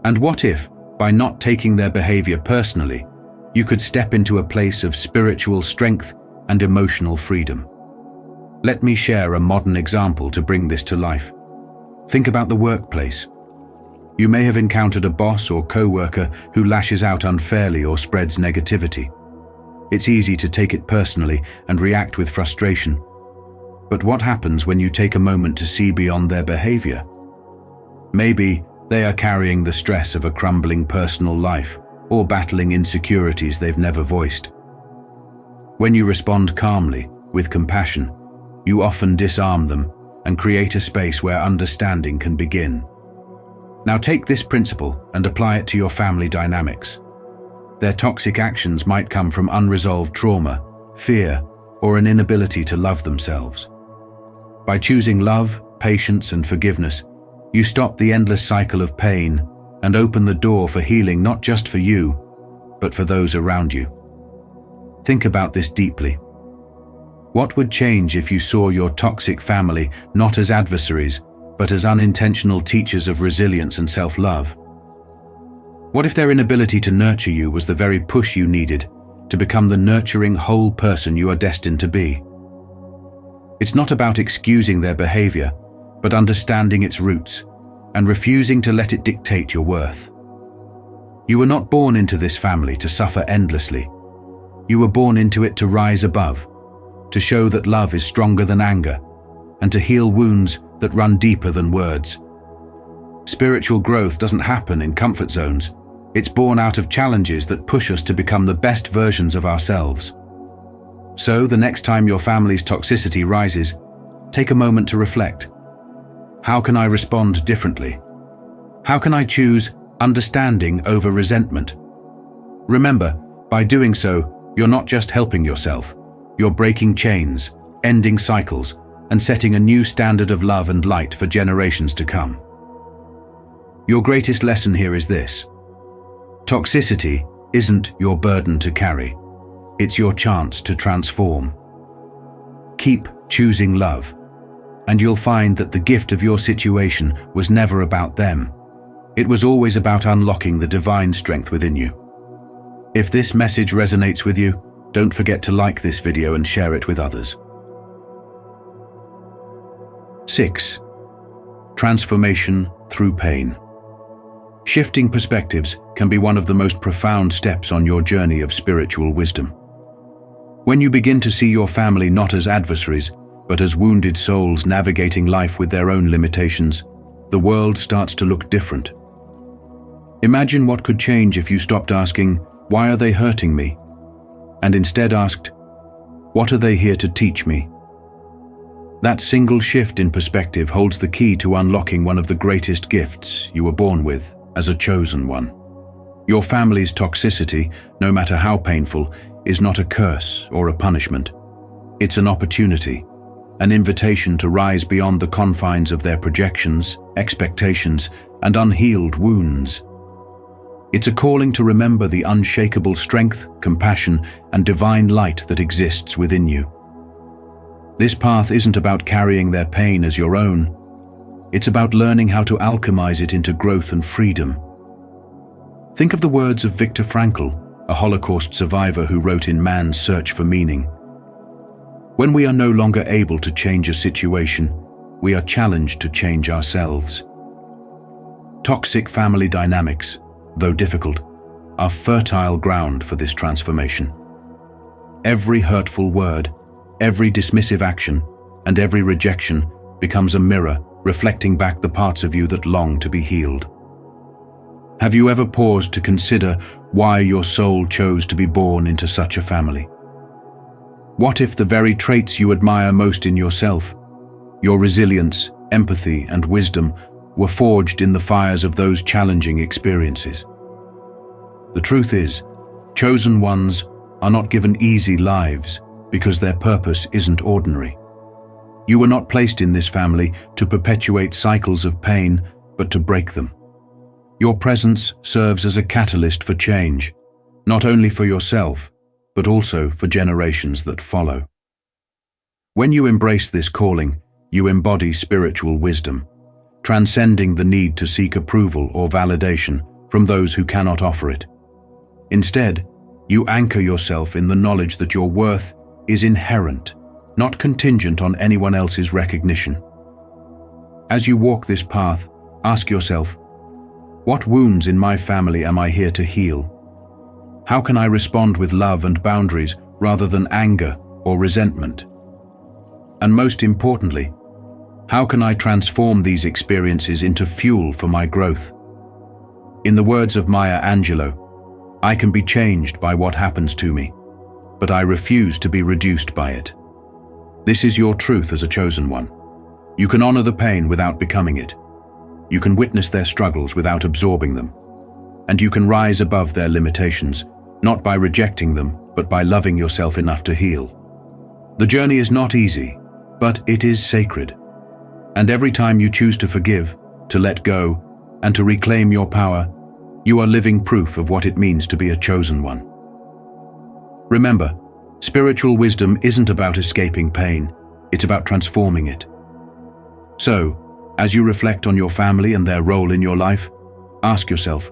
And what if, by not taking their behavior personally, you could step into a place of spiritual strength and emotional freedom? Let me share a modern example to bring this to life. Think about the workplace. You may have encountered a boss or co-worker who lashes out unfairly or spreads negativity. It's easy to take it personally and react with frustration. But what happens when you take a moment to see beyond their behavior? Maybe they are carrying the stress of a crumbling personal life or battling insecurities they've never voiced. When you respond calmly, with compassion, you often disarm them and create a space where understanding can begin. Now take this principle and apply it to your family dynamics. Their toxic actions might come from unresolved trauma, fear, or an inability to love themselves. By choosing love, patience, and forgiveness, you stop the endless cycle of pain and open the door for healing not just for you, but for those around you. Think about this deeply. What would change if you saw your toxic family not as adversaries, but as unintentional teachers of resilience and self-love? What if their inability to nurture you was the very push you needed to become the nurturing whole person you are destined to be? It's not about excusing their behavior, but understanding its roots and refusing to let it dictate your worth. You were not born into this family to suffer endlessly. You were born into it to rise above, to show that love is stronger than anger, and to heal wounds that run deeper than words. Spiritual growth doesn't happen in comfort zones. It's born out of challenges that push us to become the best versions of ourselves. So, the next time your family's toxicity rises, take a moment to reflect. How can I respond differently? How can I choose understanding over resentment? Remember, by doing so, you're not just helping yourself. You're breaking chains, ending cycles, and setting a new standard of love and light for generations to come. Your greatest lesson here is this: toxicity isn't your burden to carry. It's your chance to transform. Keep choosing love, and you'll find that the gift of your situation was never about them. It was always about unlocking the divine strength within you. If this message resonates with you, don't forget to like this video and share it with others. 6. Transformation through pain. Shifting perspectives can be one of the most profound steps on your journey of spiritual wisdom. When you begin to see your family not as adversaries, but as wounded souls navigating life with their own limitations, the world starts to look different. Imagine what could change if you stopped asking, "Why are they hurting me?" and instead asked, "What are they here to teach me?" That single shift in perspective holds the key to unlocking one of the greatest gifts you were born with as a chosen one. Your family's toxicity, no matter how painful, is not a curse or a punishment. It's an opportunity. an invitation to rise beyond the confines of their projections, expectations, and unhealed wounds. It's a calling to remember the unshakable strength, compassion, and divine light that exists within you. This path isn't about carrying their pain as your own. It's about learning how to alchemize it into growth and freedom. Think of the words of Viktor Frankl, a Holocaust survivor who wrote in Man's Search for Meaning. When we are no longer able to change a situation, we are challenged to change ourselves. Toxic family dynamics, though difficult, are fertile ground for this transformation. Every hurtful word, every dismissive action, and every rejection becomes a mirror reflecting back the parts of you that long to be healed. Have you ever paused to consider why your soul chose to be born into such a family? What if the very traits you admire most in yourself, your resilience, empathy, and wisdom, were forged in the fires of those challenging experiences? The truth is, chosen ones are not given easy lives because their purpose isn't ordinary. You were not placed in this family to perpetuate cycles of pain, but to break them. Your presence serves as a catalyst for change, not only for yourself, but also for generations that follow. When you embrace this calling, you embody spiritual wisdom, transcending the need to seek approval or validation from those who cannot offer it. Instead, you anchor yourself in the knowledge that your worth is inherent, not contingent on anyone else's recognition. As you walk this path, ask yourself, what wounds in my family am I here to heal? How can I respond with love and boundaries rather than anger or resentment? And most importantly, how can I transform these experiences into fuel for my growth? In the words of Maya Angelou, I can be changed by what happens to me, but I refuse to be reduced by it. This is your truth as a chosen one. You can honor the pain without becoming it. You can witness their struggles without absorbing them. And you can rise above their limitations, not by rejecting them, but by loving yourself enough to heal. The journey is not easy, but it is sacred. And every time you choose to forgive, to let go, and to reclaim your power, you are living proof of what it means to be a chosen one. Remember, spiritual wisdom isn't about escaping pain, it's about transforming it. So, as you reflect on your family and their role in your life, ask yourself,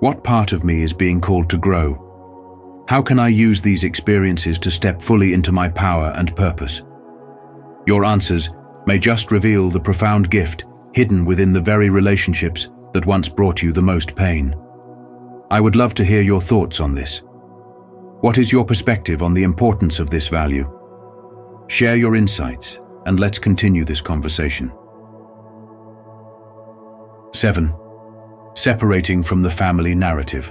what part of me is being called to grow? How can I use these experiences to step fully into my power and purpose? Your answers may just reveal the profound gift hidden within the very relationships that once brought you the most pain. I would love to hear your thoughts on this. What is your perspective on the importance of this value? Share your insights, and let's continue this conversation. 7. Separating from the family narrative.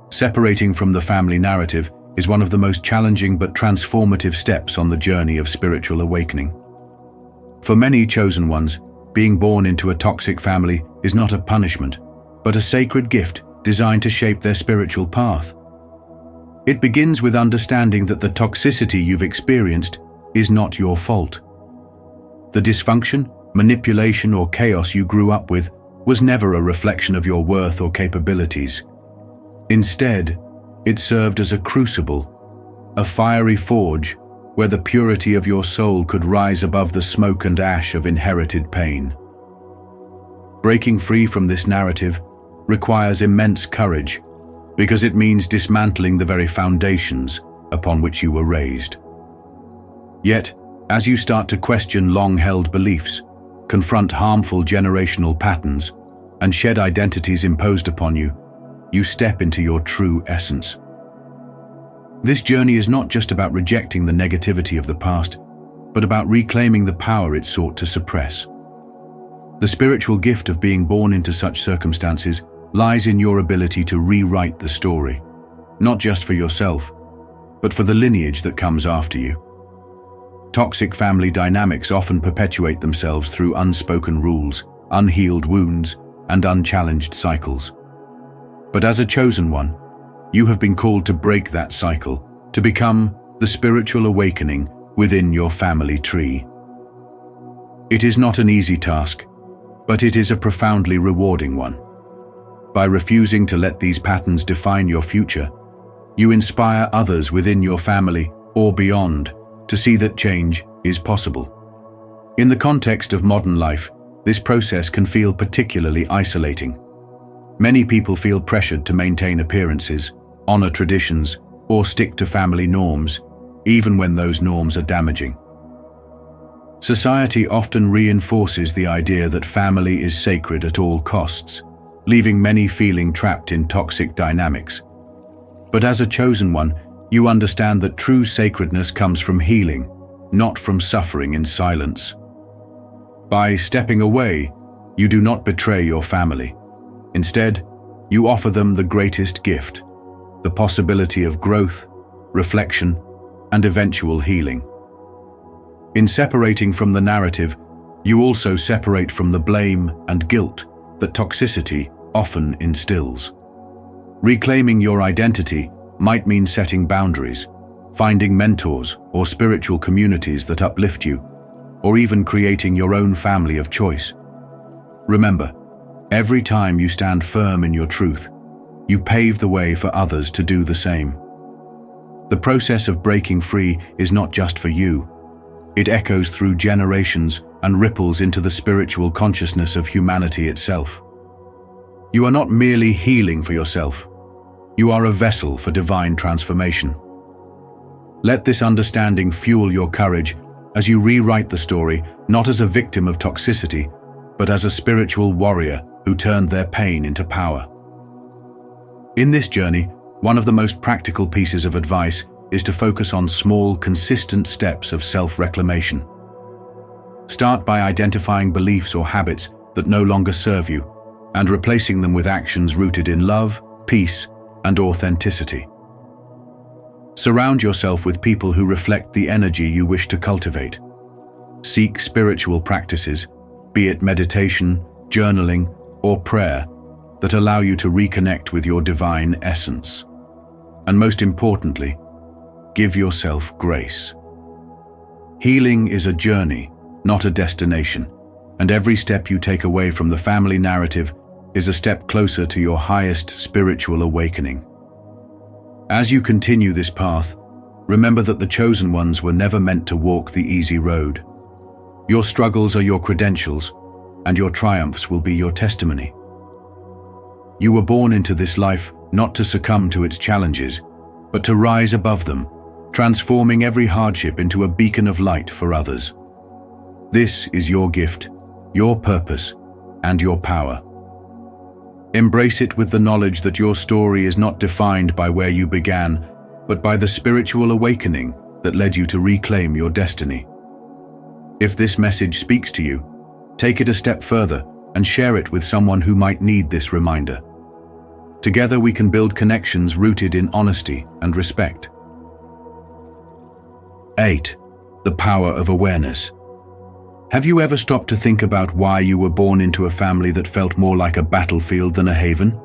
Separating from the family narrative is one of the most challenging but transformative steps on the journey of spiritual awakening. For many chosen ones, being born into a toxic family is not a punishment, but a sacred gift designed to shape their spiritual path. It begins with understanding that the toxicity you've experienced is not your fault. The dysfunction, manipulation, or chaos you grew up with was never a reflection of your worth or capabilities. Instead, it served as a crucible, a fiery forge where the purity of your soul could rise above the smoke and ash of inherited pain. Breaking free from this narrative requires immense courage, because it means dismantling the very foundations upon which you were raised. Yet, as you start to question long-held beliefs, confront harmful generational patterns, and shed identities imposed upon you, you step into your true essence. This journey is not just about rejecting the negativity of the past, but about reclaiming the power it sought to suppress. The spiritual gift of being born into such circumstances lies in your ability to rewrite the story, not just for yourself, but for the lineage that comes after you. Toxic family dynamics often perpetuate themselves through unspoken rules, unhealed wounds, and unchallenged cycles. But as a chosen one, you have been called to break that cycle, to become the spiritual awakening within your family tree. It is not an easy task, but it is a profoundly rewarding one. By refusing to let these patterns define your future, you inspire others within your family or beyond to see that change is possible. In the context of modern life, this process can feel particularly isolating. Many people feel pressured to maintain appearances, honor traditions, or stick to family norms, even when those norms are damaging. Society often reinforces the idea that family is sacred at all costs, leaving many feeling trapped in toxic dynamics. But as a chosen one, you understand that true sacredness comes from healing, not from suffering in silence. By stepping away, you do not betray your family. Instead, you offer them the greatest gift, the possibility of growth, reflection, and eventual healing. In separating from the narrative, you also separate from the blame and guilt that toxicity often instills. Reclaiming your identity might mean setting boundaries, finding mentors or spiritual communities that uplift you, or even creating your own family of choice. Remember, every time you stand firm in your truth, you pave the way for others to do the same. The process of breaking free is not just for you. It echoes through generations and ripples into the spiritual consciousness of humanity itself. You are not merely healing for yourself. You are a vessel for divine transformation. Let this understanding fuel your courage as you rewrite the story not as a victim of toxicity, but as a spiritual warrior who turned their pain into power. In this journey, one of the most practical pieces of advice is to focus on small, consistent steps of self-reclamation. Start by identifying beliefs or habits that no longer serve you and replacing them with actions rooted in love, peace, and authenticity. Surround yourself with people who reflect the energy you wish to cultivate. Seek spiritual practices, be it meditation, journaling, or prayer, that allow you to reconnect with your divine essence. And most importantly, give yourself grace. Healing is a journey, not a destination, and every step you take away from the family narrative is a step closer to your highest spiritual awakening. As you continue this path, remember that the chosen ones were never meant to walk the easy road. Your struggles are your credentials, and your triumphs will be your testimony. You were born into this life not to succumb to its challenges, but to rise above them, transforming every hardship into a beacon of light for others. This is your gift, your purpose, and your power. Embrace it with the knowledge that your story is not defined by where you began, but by the spiritual awakening that led you to reclaim your destiny. If this message speaks to you, take it a step further and share it with someone who might need this reminder. Together we can build connections rooted in honesty and respect. 8. The power of awareness. Have you ever stopped to think about why you were born into a family that felt more like a battlefield than a haven?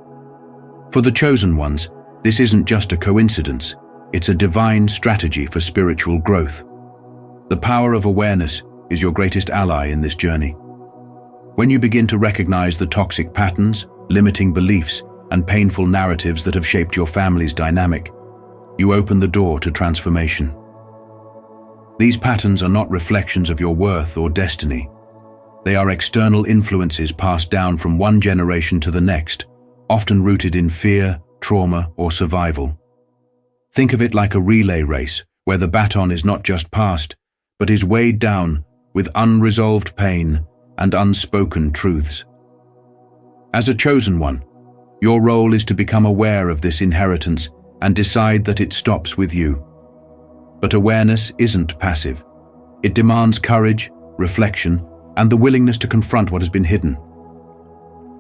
For the chosen ones, this isn't just a coincidence, it's a divine strategy for spiritual growth. The power of awareness is your greatest ally in this journey. When you begin to recognize the toxic patterns, limiting beliefs, and painful narratives that have shaped your family's dynamic, you open the door to transformation. These patterns are not reflections of your worth or destiny. They are external influences passed down from one generation to the next, often rooted in fear, trauma, or survival. Think of it like a relay race, where the baton is not just passed, but is weighed down with unresolved pain and unspoken truths. As a chosen one, your role is to become aware of this inheritance and decide that it stops with you. But awareness isn't passive. It demands courage, reflection, and the willingness to confront what has been hidden.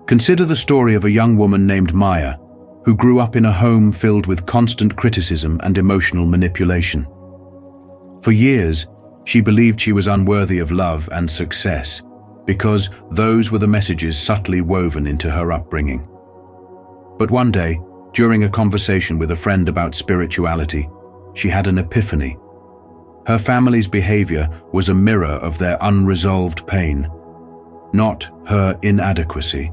Consider the story of a young woman named Maya, who grew up in a home filled with constant criticism and emotional manipulation. For years, she believed she was unworthy of love and success, because those were the messages subtly woven into her upbringing. But one day, during a conversation with a friend about spirituality, she had an epiphany. Her family's behavior was a mirror of their unresolved pain, not her inadequacy.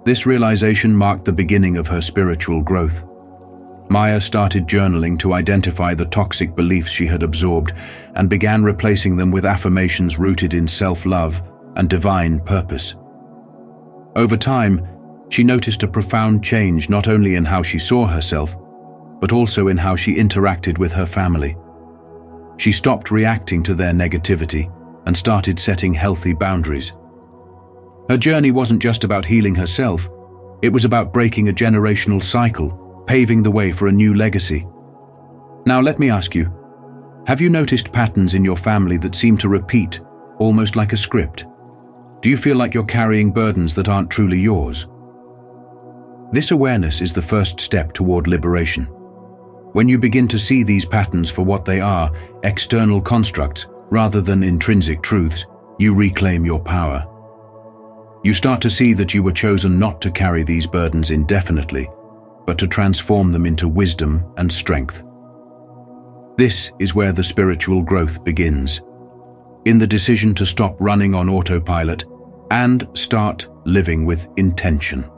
This realization marked the beginning of her spiritual growth. Maya started journaling to identify the toxic beliefs she had absorbed and began replacing them with affirmations rooted in self-love and divine purpose. Over time, she noticed a profound change not only in how she saw herself, but also in how she interacted with her family. She stopped reacting to their negativity and started setting healthy boundaries. Her journey wasn't just about healing herself, it was about breaking a generational cycle, paving the way for a new legacy. Now let me ask you, have you noticed patterns in your family that seem to repeat, almost like a script? Do you feel like you're carrying burdens that aren't truly yours? This awareness is the first step toward liberation. When you begin to see these patterns for what they are, external constructs, rather than intrinsic truths, you reclaim your power. You start to see that you were chosen not to carry these burdens indefinitely, but to transform them into wisdom and strength. This is where the spiritual growth begins, in the decision to stop running on autopilot and start living with intention.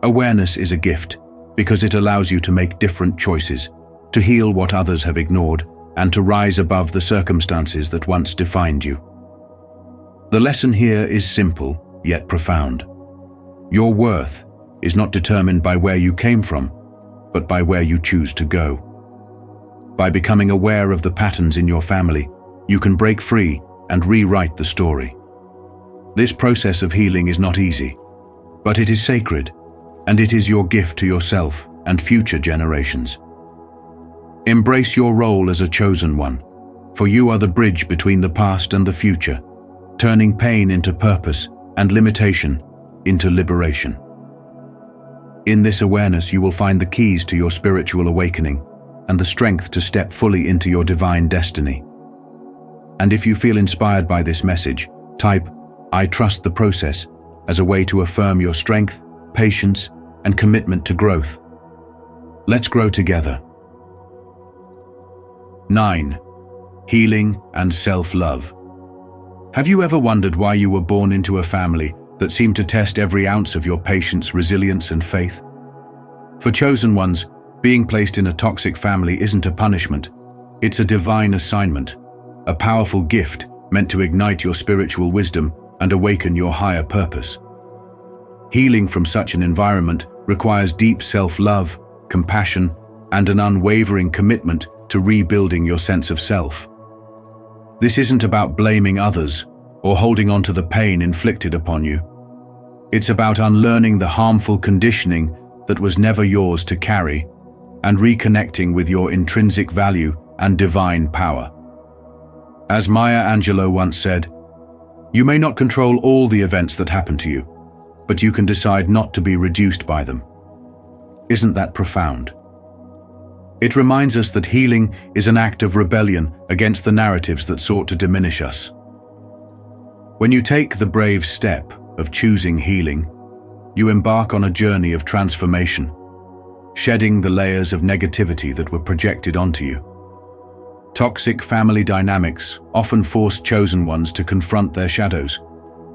Awareness is a gift because it allows you to make different choices, to heal what others have ignored, and to rise above the circumstances that once defined you. The lesson here is simple, yet profound. Your worth is not determined by where you came from, but by where you choose to go. By becoming aware of the patterns in your family, you can break free and rewrite the story. This process of healing is not easy, but it is sacred, and it is your gift to yourself and future generations. Embrace your role as a chosen one, for you are the bridge between the past and the future, turning pain into purpose and limitation into liberation. In this awareness, you will find the keys to your spiritual awakening and the strength to step fully into your divine destiny. And if you feel inspired by this message, type "I trust the process" as a way to affirm your strength, patience, and commitment to growth. Let's grow together. 9. Healing and self-love. Have you ever wondered why you were born into a family that seemed to test every ounce of your patience, resilience, and faith? For chosen ones, being placed in a toxic family isn't a punishment. It's a divine assignment, a powerful gift meant to ignite your spiritual wisdom and awaken your higher purpose. Healing from such an environment requires deep self-love, compassion, and an unwavering commitment to rebuilding your sense of self. This isn't about blaming others or holding on to the pain inflicted upon you. It's about unlearning the harmful conditioning that was never yours to carry and reconnecting with your intrinsic value and divine power. As Maya Angelou once said, "You may not control all the events that happen to you, but you can decide not to be reduced by them." Isn't that profound? It reminds us that healing is an act of rebellion against the narratives that sought to diminish us. When you take the brave step of choosing healing, you embark on a journey of transformation, shedding the layers of negativity that were projected onto you. Toxic family dynamics often force chosen ones to confront their shadows,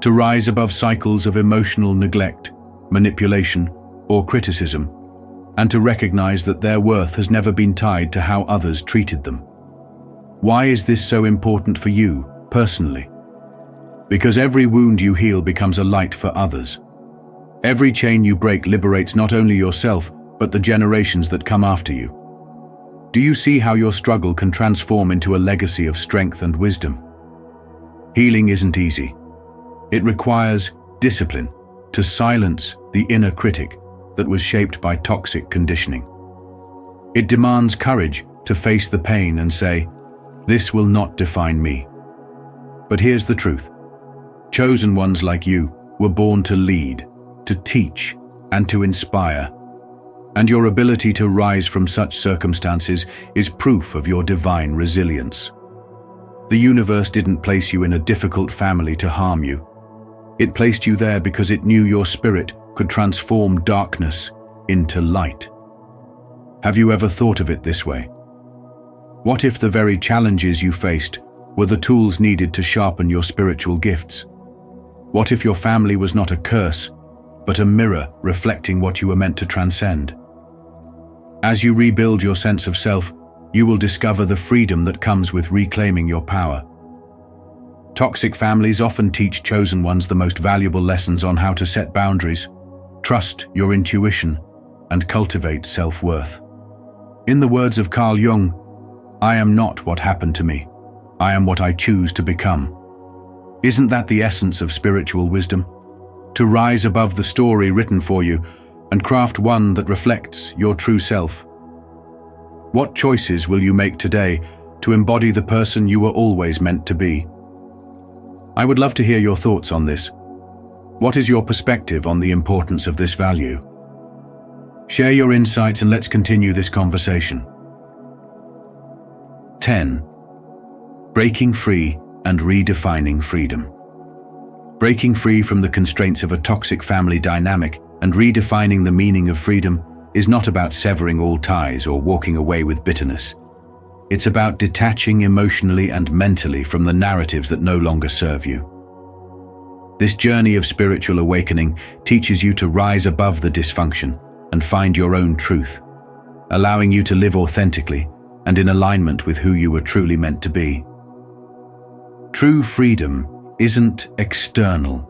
to rise above cycles of emotional neglect, manipulation, or criticism, and to recognize that their worth has never been tied to how others treated them. Why is this so important for you, personally? Because every wound you heal becomes a light for others. Every chain you break liberates not only yourself, but the generations that come after you. Do you see how your struggle can transform into a legacy of strength and wisdom? Healing isn't easy. It requires discipline to silence the inner critic that was shaped by toxic conditioning. It demands courage to face the pain and say, "This will not define me." But here's the truth. Chosen ones like you were born to lead, to teach, and to inspire. And your ability to rise from such circumstances is proof of your divine resilience. The universe didn't place you in a difficult family to harm you. It placed you there because it knew your spirit could transform darkness into light. Have you ever thought of it this way? What if the very challenges you faced were the tools needed to sharpen your spiritual gifts? What if your family was not a curse, but a mirror reflecting what you were meant to transcend? As you rebuild your sense of self, you will discover the freedom that comes with reclaiming your power. Toxic families often teach chosen ones the most valuable lessons on how to set boundaries, trust your intuition, and cultivate self-worth. In the words of Carl Jung, "I am not what happened to me. I am what I choose to become." Isn't that the essence of spiritual wisdom? To rise above the story written for you and craft one that reflects your true self. What choices will you make today to embody the person you were always meant to be? I would love to hear your thoughts on this. What is your perspective on the importance of this value? Share your insights and let's continue this conversation. 10. Breaking free and redefining freedom. Breaking free from the constraints of a toxic family dynamic and redefining the meaning of freedom is not about severing all ties or walking away with bitterness. It's about detaching emotionally and mentally from the narratives that no longer serve you. This journey of spiritual awakening teaches you to rise above the dysfunction and find your own truth, allowing you to live authentically and in alignment with who you were truly meant to be. True freedom isn't external.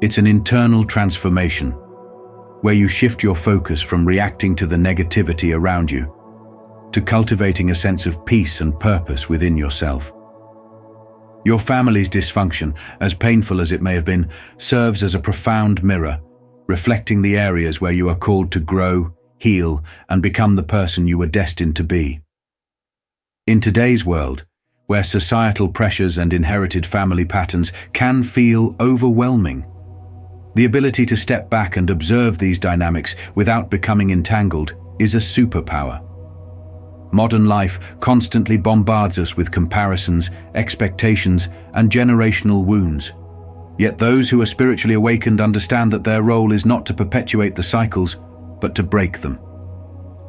It's an internal transformation, where you shift your focus from reacting to the negativity around you to cultivating a sense of peace and purpose within yourself. Your family's dysfunction, as painful as it may have been, serves as a profound mirror, reflecting the areas where you are called to grow, heal, and become the person you were destined to be. In today's world, where societal pressures and inherited family patterns can feel overwhelming, the ability to step back and observe these dynamics without becoming entangled is a superpower. Modern life constantly bombards us with comparisons, expectations, and generational wounds. Yet those who are spiritually awakened understand that their role is not to perpetuate the cycles, but to break them.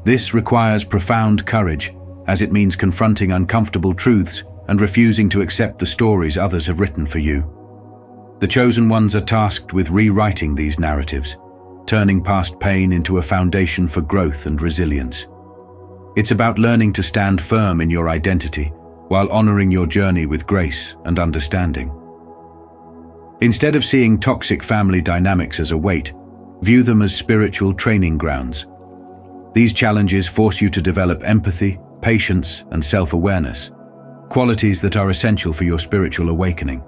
This requires profound courage, as it means confronting uncomfortable truths and refusing to accept the stories others have written for you. The chosen ones are tasked with rewriting these narratives, turning past pain into a foundation for growth and resilience. It's about learning to stand firm in your identity while honoring your journey with grace and understanding. Instead of seeing toxic family dynamics as a weight, view them as spiritual training grounds. These challenges force you to develop empathy, patience, and self-awareness, qualities that are essential for your spiritual awakening.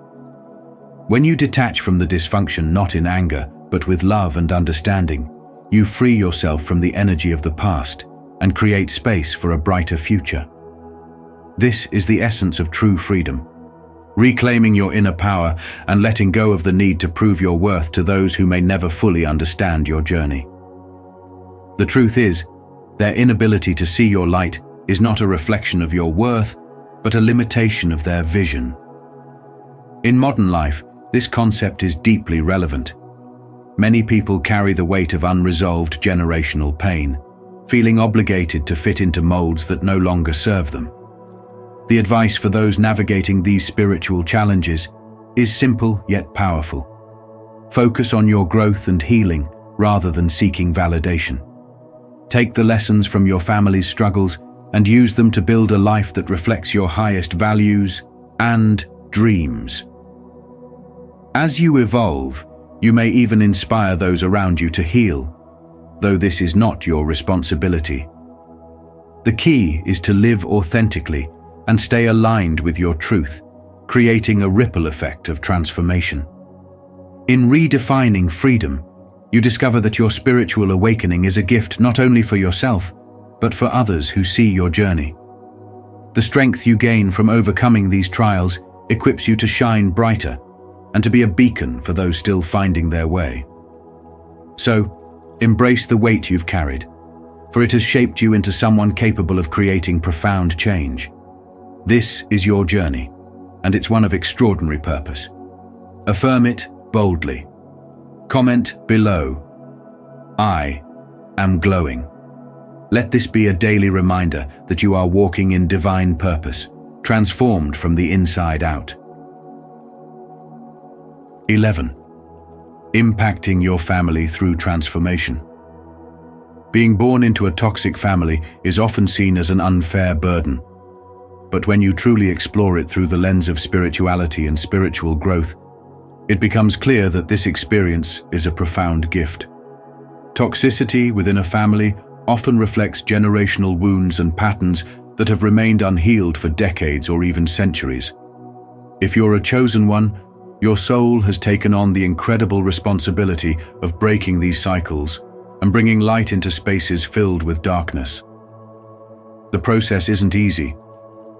When you detach from the dysfunction not in anger, but with love and understanding, you free yourself from the energy of the past and create space for a brighter future. This is the essence of true freedom, reclaiming your inner power and letting go of the need to prove your worth to those who may never fully understand your journey. The truth is, their inability to see your light is not a reflection of your worth, but a limitation of their vision. In modern life, this concept is deeply relevant. Many people carry the weight of unresolved generational pain, feeling obligated to fit into molds that no longer serve them. The advice for those navigating these spiritual challenges is simple yet powerful. Focus on your growth and healing rather than seeking validation. Take the lessons from your family's struggles and use them to build a life that reflects your highest values and dreams. As you evolve, you may even inspire those around you to heal, though this is not your responsibility. The key is to live authentically and stay aligned with your truth, creating a ripple effect of transformation. In redefining freedom, you discover that your spiritual awakening is a gift not only for yourself, but for others who see your journey. The strength you gain from overcoming these trials equips you to shine brighter and to be a beacon for those still finding their way. So, embrace the weight you've carried, for it has shaped you into someone capable of creating profound change. This is your journey, and it's one of extraordinary purpose. Affirm it boldly. Comment below, "I am glowing," Let this be a daily reminder that you are walking in divine purpose, transformed from the inside out. 11. Impacting your family through transformation. Being born into a toxic family is often seen as an unfair burden. But when you truly explore it through the lens of spirituality and spiritual growth, it becomes clear that this experience is a profound gift. Toxicity within a family often reflects generational wounds and patterns that have remained unhealed for decades or even centuries. If you're a chosen one, your soul has taken on the incredible responsibility of breaking these cycles and bringing light into spaces filled with darkness. The process isn't easy.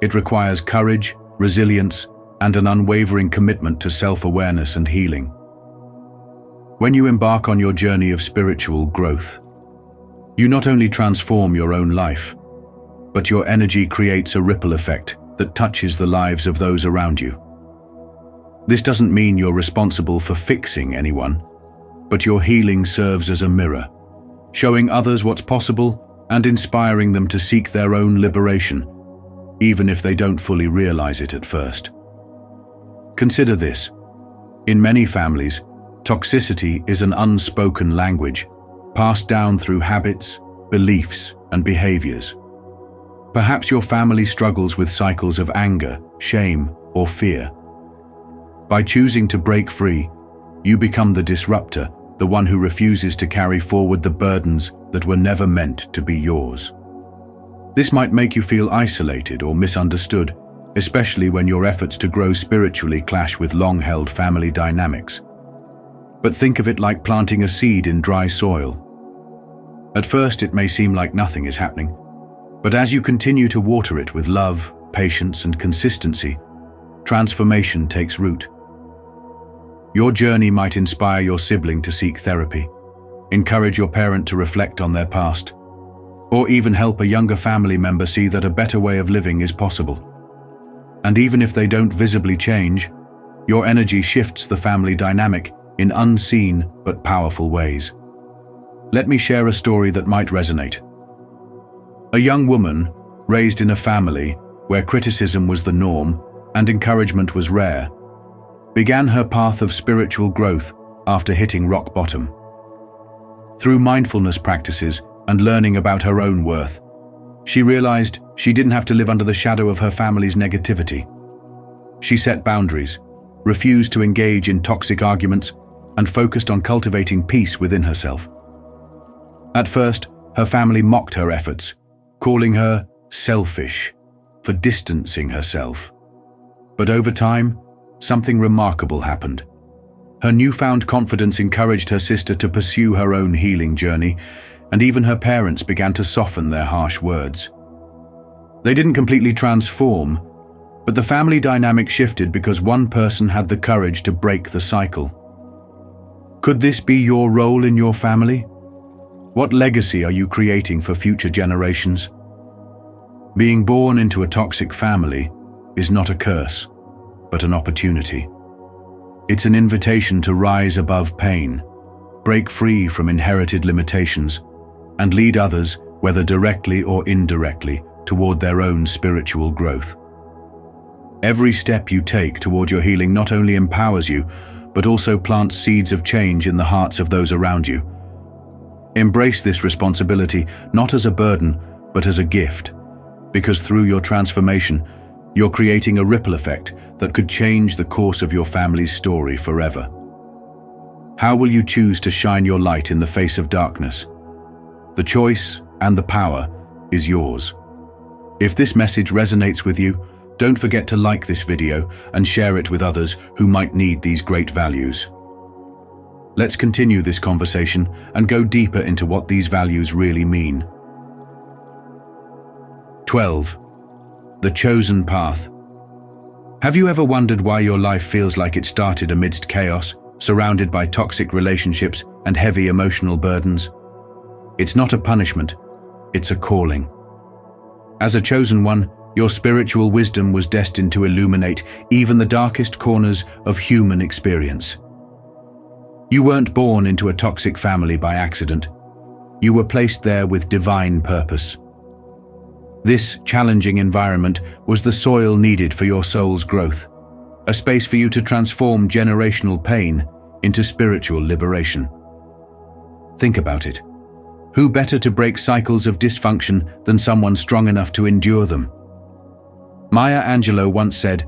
It requires courage, resilience, and an unwavering commitment to self-awareness and healing. When you embark on your journey of spiritual growth, you not only transform your own life, but your energy creates a ripple effect that touches the lives of those around you. This doesn't mean you're responsible for fixing anyone, but your healing serves as a mirror, showing others what's possible and inspiring them to seek their own liberation, even if they don't fully realize it at first. Consider this. In many families, toxicity is an unspoken language, passed down through habits, beliefs, and behaviors. Perhaps your family struggles with cycles of anger, shame, or fear. By choosing to break free, you become the disruptor, the one who refuses to carry forward the burdens that were never meant to be yours. This might make you feel isolated or misunderstood, especially when your efforts to grow spiritually clash with long-held family dynamics. But think of it like planting a seed in dry soil. At first, it may seem like nothing is happening, but as you continue to water it with love, patience, and consistency, transformation takes root. Your journey might inspire your sibling to seek therapy, encourage your parent to reflect on their past, or even help a younger family member see that a better way of living is possible. And even if they don't visibly change, your energy shifts the family dynamic in unseen but powerful ways. Let me share a story that might resonate. A young woman, raised in a family where criticism was the norm and encouragement was rare, began her path of spiritual growth after hitting rock bottom. Through mindfulness practices and learning about her own worth, she realized she didn't have to live under the shadow of her family's negativity. She set boundaries, refused to engage in toxic arguments, and focused on cultivating peace within herself. At first, her family mocked her efforts, calling her selfish for distancing herself. But over time, something remarkable happened. Her newfound confidence encouraged her sister to pursue her own healing journey, and even her parents began to soften their harsh words. They didn't completely transform, but the family dynamic shifted because one person had the courage to break the cycle. Could this be your role in your family? What legacy are you creating for future generations? Being born into a toxic family is not a curse, but an opportunity. It's an invitation to rise above pain, break free from inherited limitations, and lead others, whether directly or indirectly, toward their own spiritual growth. Every step you take toward your healing not only empowers you, but also plants seeds of change in the hearts of those around you. Embrace this responsibility not as a burden, but as a gift, because through your transformation, you're creating a ripple effect that could change the course of your family's story forever. How will you choose to shine your light in the face of darkness? The choice and the power is yours. If this message resonates with you, don't forget to like this video and share it with others who might need these great values. Let's continue this conversation and go deeper into what these values really mean. 12. The chosen path. Have you ever wondered why your life feels like it started amidst chaos, surrounded by toxic relationships and heavy emotional burdens? It's not a punishment, it's a calling. As a chosen one, your spiritual wisdom was destined to illuminate even the darkest corners of human experience. You weren't born into a toxic family by accident. You were placed there with divine purpose. This challenging environment was the soil needed for your soul's growth, a space for you to transform generational pain into spiritual liberation. Think about it. Who better to break cycles of dysfunction than someone strong enough to endure them? Maya Angelou once said,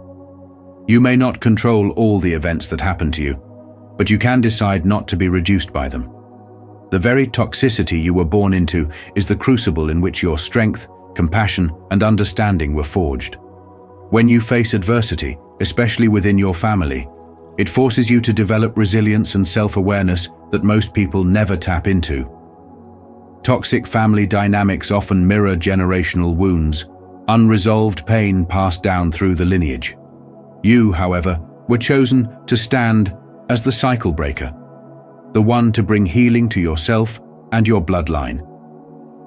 "You may not control all the events that happen to you, but you can decide not to be reduced by them." The very toxicity you were born into is the crucible in which your strength, compassion, and understanding were forged. When you face adversity, especially within your family, it forces you to develop resilience and self-awareness that most people never tap into. Toxic family dynamics often mirror generational wounds, unresolved pain passed down through the lineage. You, however, were chosen to stand as the cycle breaker, the one to bring healing to yourself and your bloodline.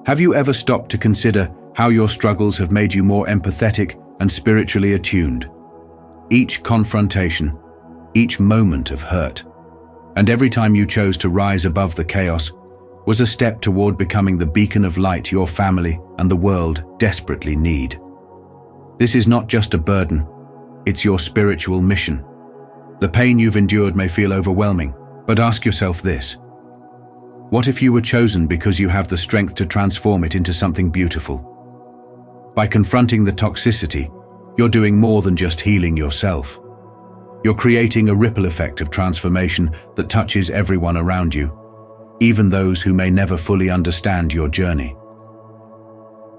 Have you ever stopped to consider how your struggles have made you more empathetic and spiritually attuned? Each confrontation, each moment of hurt, and every time you chose to rise above the chaos was a step toward becoming the beacon of light your family and the world desperately need. This is not just a burden, it's your spiritual mission. The pain you've endured may feel overwhelming, but ask yourself this: what if you were chosen because you have the strength to transform it into something beautiful? By confronting the toxicity, you're doing more than just healing yourself. You're creating a ripple effect of transformation that touches everyone around you, even those who may never fully understand your journey.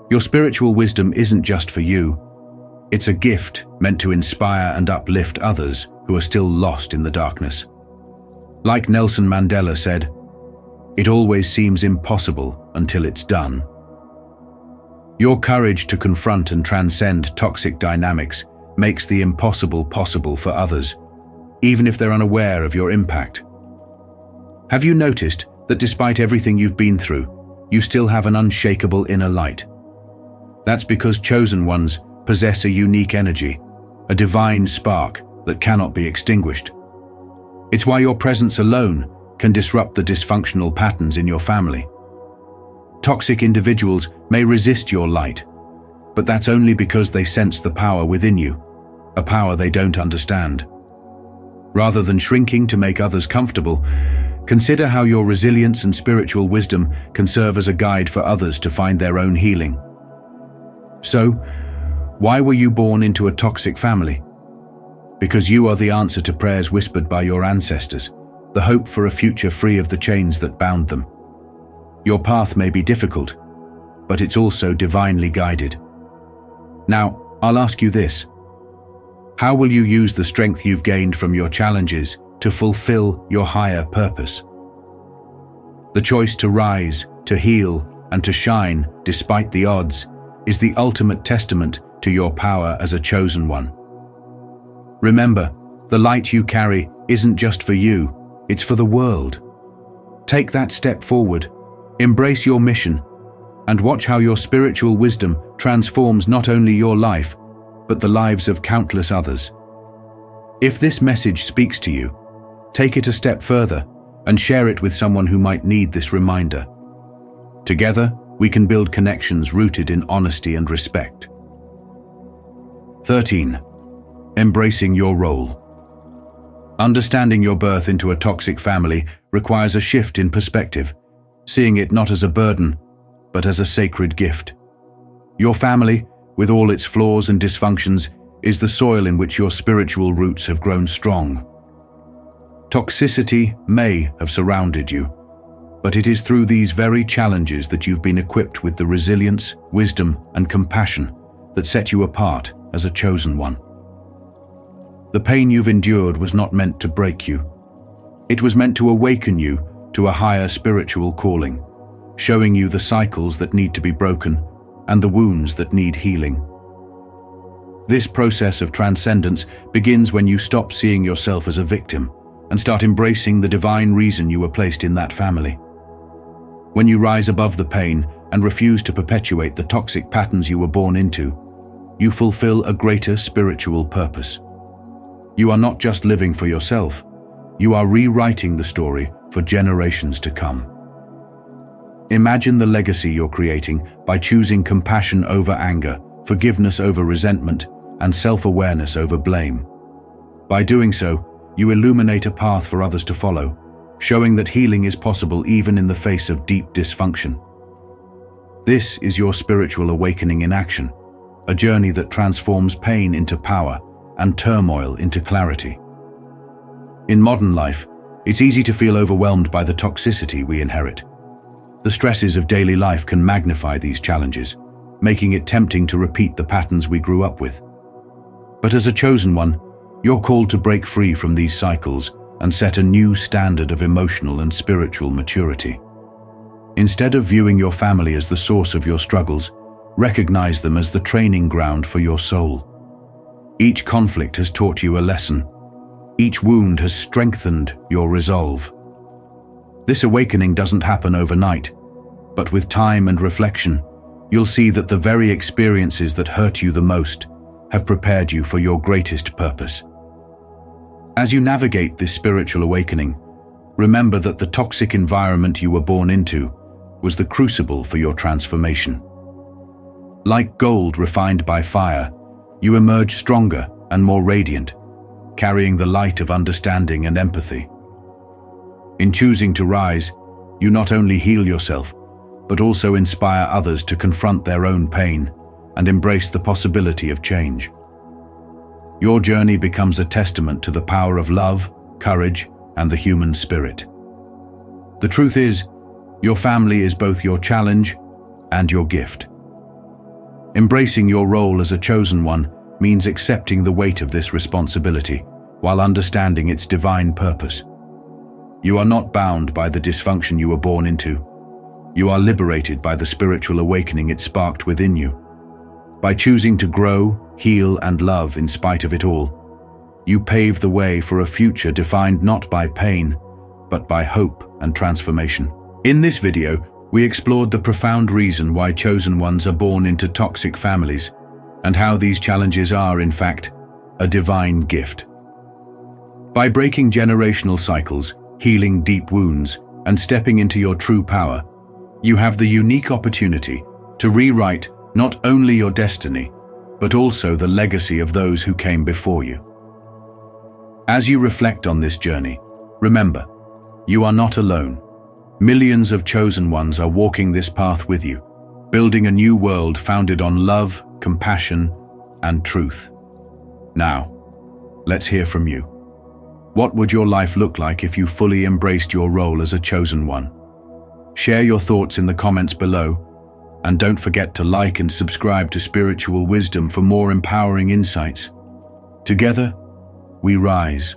Your spiritual wisdom isn't just for you. It's a gift meant to inspire and uplift others who are still lost in the darkness. Like Nelson Mandela said, "It always seems impossible until it's done." Your courage to confront and transcend toxic dynamics makes the impossible possible for others, even if they're unaware of your impact. Have you noticed that despite everything you've been through, you still have an unshakable inner light? That's because chosen ones possess a unique energy, a divine spark that cannot be extinguished. It's why your presence alone can disrupt the dysfunctional patterns in your family. Toxic individuals may resist your light, but that's only because they sense the power within you, a power they don't understand. Rather than shrinking to make others comfortable, consider how your resilience and spiritual wisdom can serve as a guide for others to find their own healing. So, why were you born into a toxic family? Because you are the answer to prayers whispered by your ancestors, the hope for a future free of the chains that bound them. Your path may be difficult, but it's also divinely guided. Now, I'll ask you this: how will you use the strength you've gained from your challenges to fulfill your higher purpose? The choice to rise, to heal, and to shine despite the odds is the ultimate testament to your power as a chosen one. Remember, the light you carry isn't just for you, it's for the world. Take that step forward, embrace your mission, and watch how your spiritual wisdom transforms not only your life, but the lives of countless others. If this message speaks to you, take it a step further and share it with someone who might need this reminder. Together, we can build connections rooted in honesty and respect. 13. Embracing your role. Understanding your birth into a toxic family requires a shift in perspective, seeing it not as a burden, but as a sacred gift. Your family, with all its flaws and dysfunctions, is the soil in which your spiritual roots have grown strong. Toxicity may have surrounded you, but it is through these very challenges that you've been equipped with the resilience, wisdom, and compassion that set you apart as a chosen one. The pain you've endured was not meant to break you. It was meant to awaken you to a higher spiritual calling, showing you the cycles that need to be broken and the wounds that need healing. This process of transcendence begins when you stop seeing yourself as a victim and start embracing the divine reason you were placed in that family. When you rise above the pain and refuse to perpetuate the toxic patterns you were born into, you fulfill a greater spiritual purpose. You are not just living for yourself, you are rewriting the story for generations to come. Imagine the legacy you're creating by choosing compassion over anger, forgiveness over resentment, and self-awareness over blame. By doing so, you illuminate a path for others to follow, showing that healing is possible even in the face of deep dysfunction. This is your spiritual awakening in action, a journey that transforms pain into power and turmoil into clarity. In modern life, it's easy to feel overwhelmed by the toxicity we inherit. The stresses of daily life can magnify these challenges, making it tempting to repeat the patterns we grew up with. But as a chosen one, you're called to break free from these cycles and set a new standard of emotional and spiritual maturity. Instead of viewing your family as the source of your struggles, recognize them as the training ground for your soul. Each conflict has taught you a lesson. Each wound has strengthened your resolve. This awakening doesn't happen overnight, but with time and reflection, you'll see that the very experiences that hurt you the most have prepared you for your greatest purpose. As you navigate this spiritual awakening, remember that the toxic environment you were born into was the crucible for your transformation. Like gold refined by fire, you emerge stronger and more radiant, carrying the light of understanding and empathy. In choosing to rise, you not only heal yourself, but also inspire others to confront their own pain and embrace the possibility of change. Your journey becomes a testament to the power of love, courage, and the human spirit. The truth is, your family is both your challenge and your gift. Embracing your role as a chosen one means accepting the weight of this responsibility while understanding its divine purpose. You are not bound by the dysfunction you were born into. You are liberated by the spiritual awakening it sparked within you. By choosing to grow, heal, and love in spite of it all, you pave the way for a future defined not by pain, but by hope and transformation. In this video, we explored the profound reason why chosen ones are born into toxic families, and how these challenges are, in fact, a divine gift. By breaking generational cycles, healing deep wounds, and stepping into your true power, you have the unique opportunity to rewrite not only your destiny, but also the legacy of those who came before you. As you reflect on this journey, remember, you are not alone. Millions of chosen ones are walking this path with you, building a new world founded on love, compassion, and truth. Now, let's hear from you. What would your life look like if you fully embraced your role as a chosen one? Share your thoughts in the comments below, and don't forget to like and subscribe to Spiritual Wisdom for more empowering insights. Together, we rise.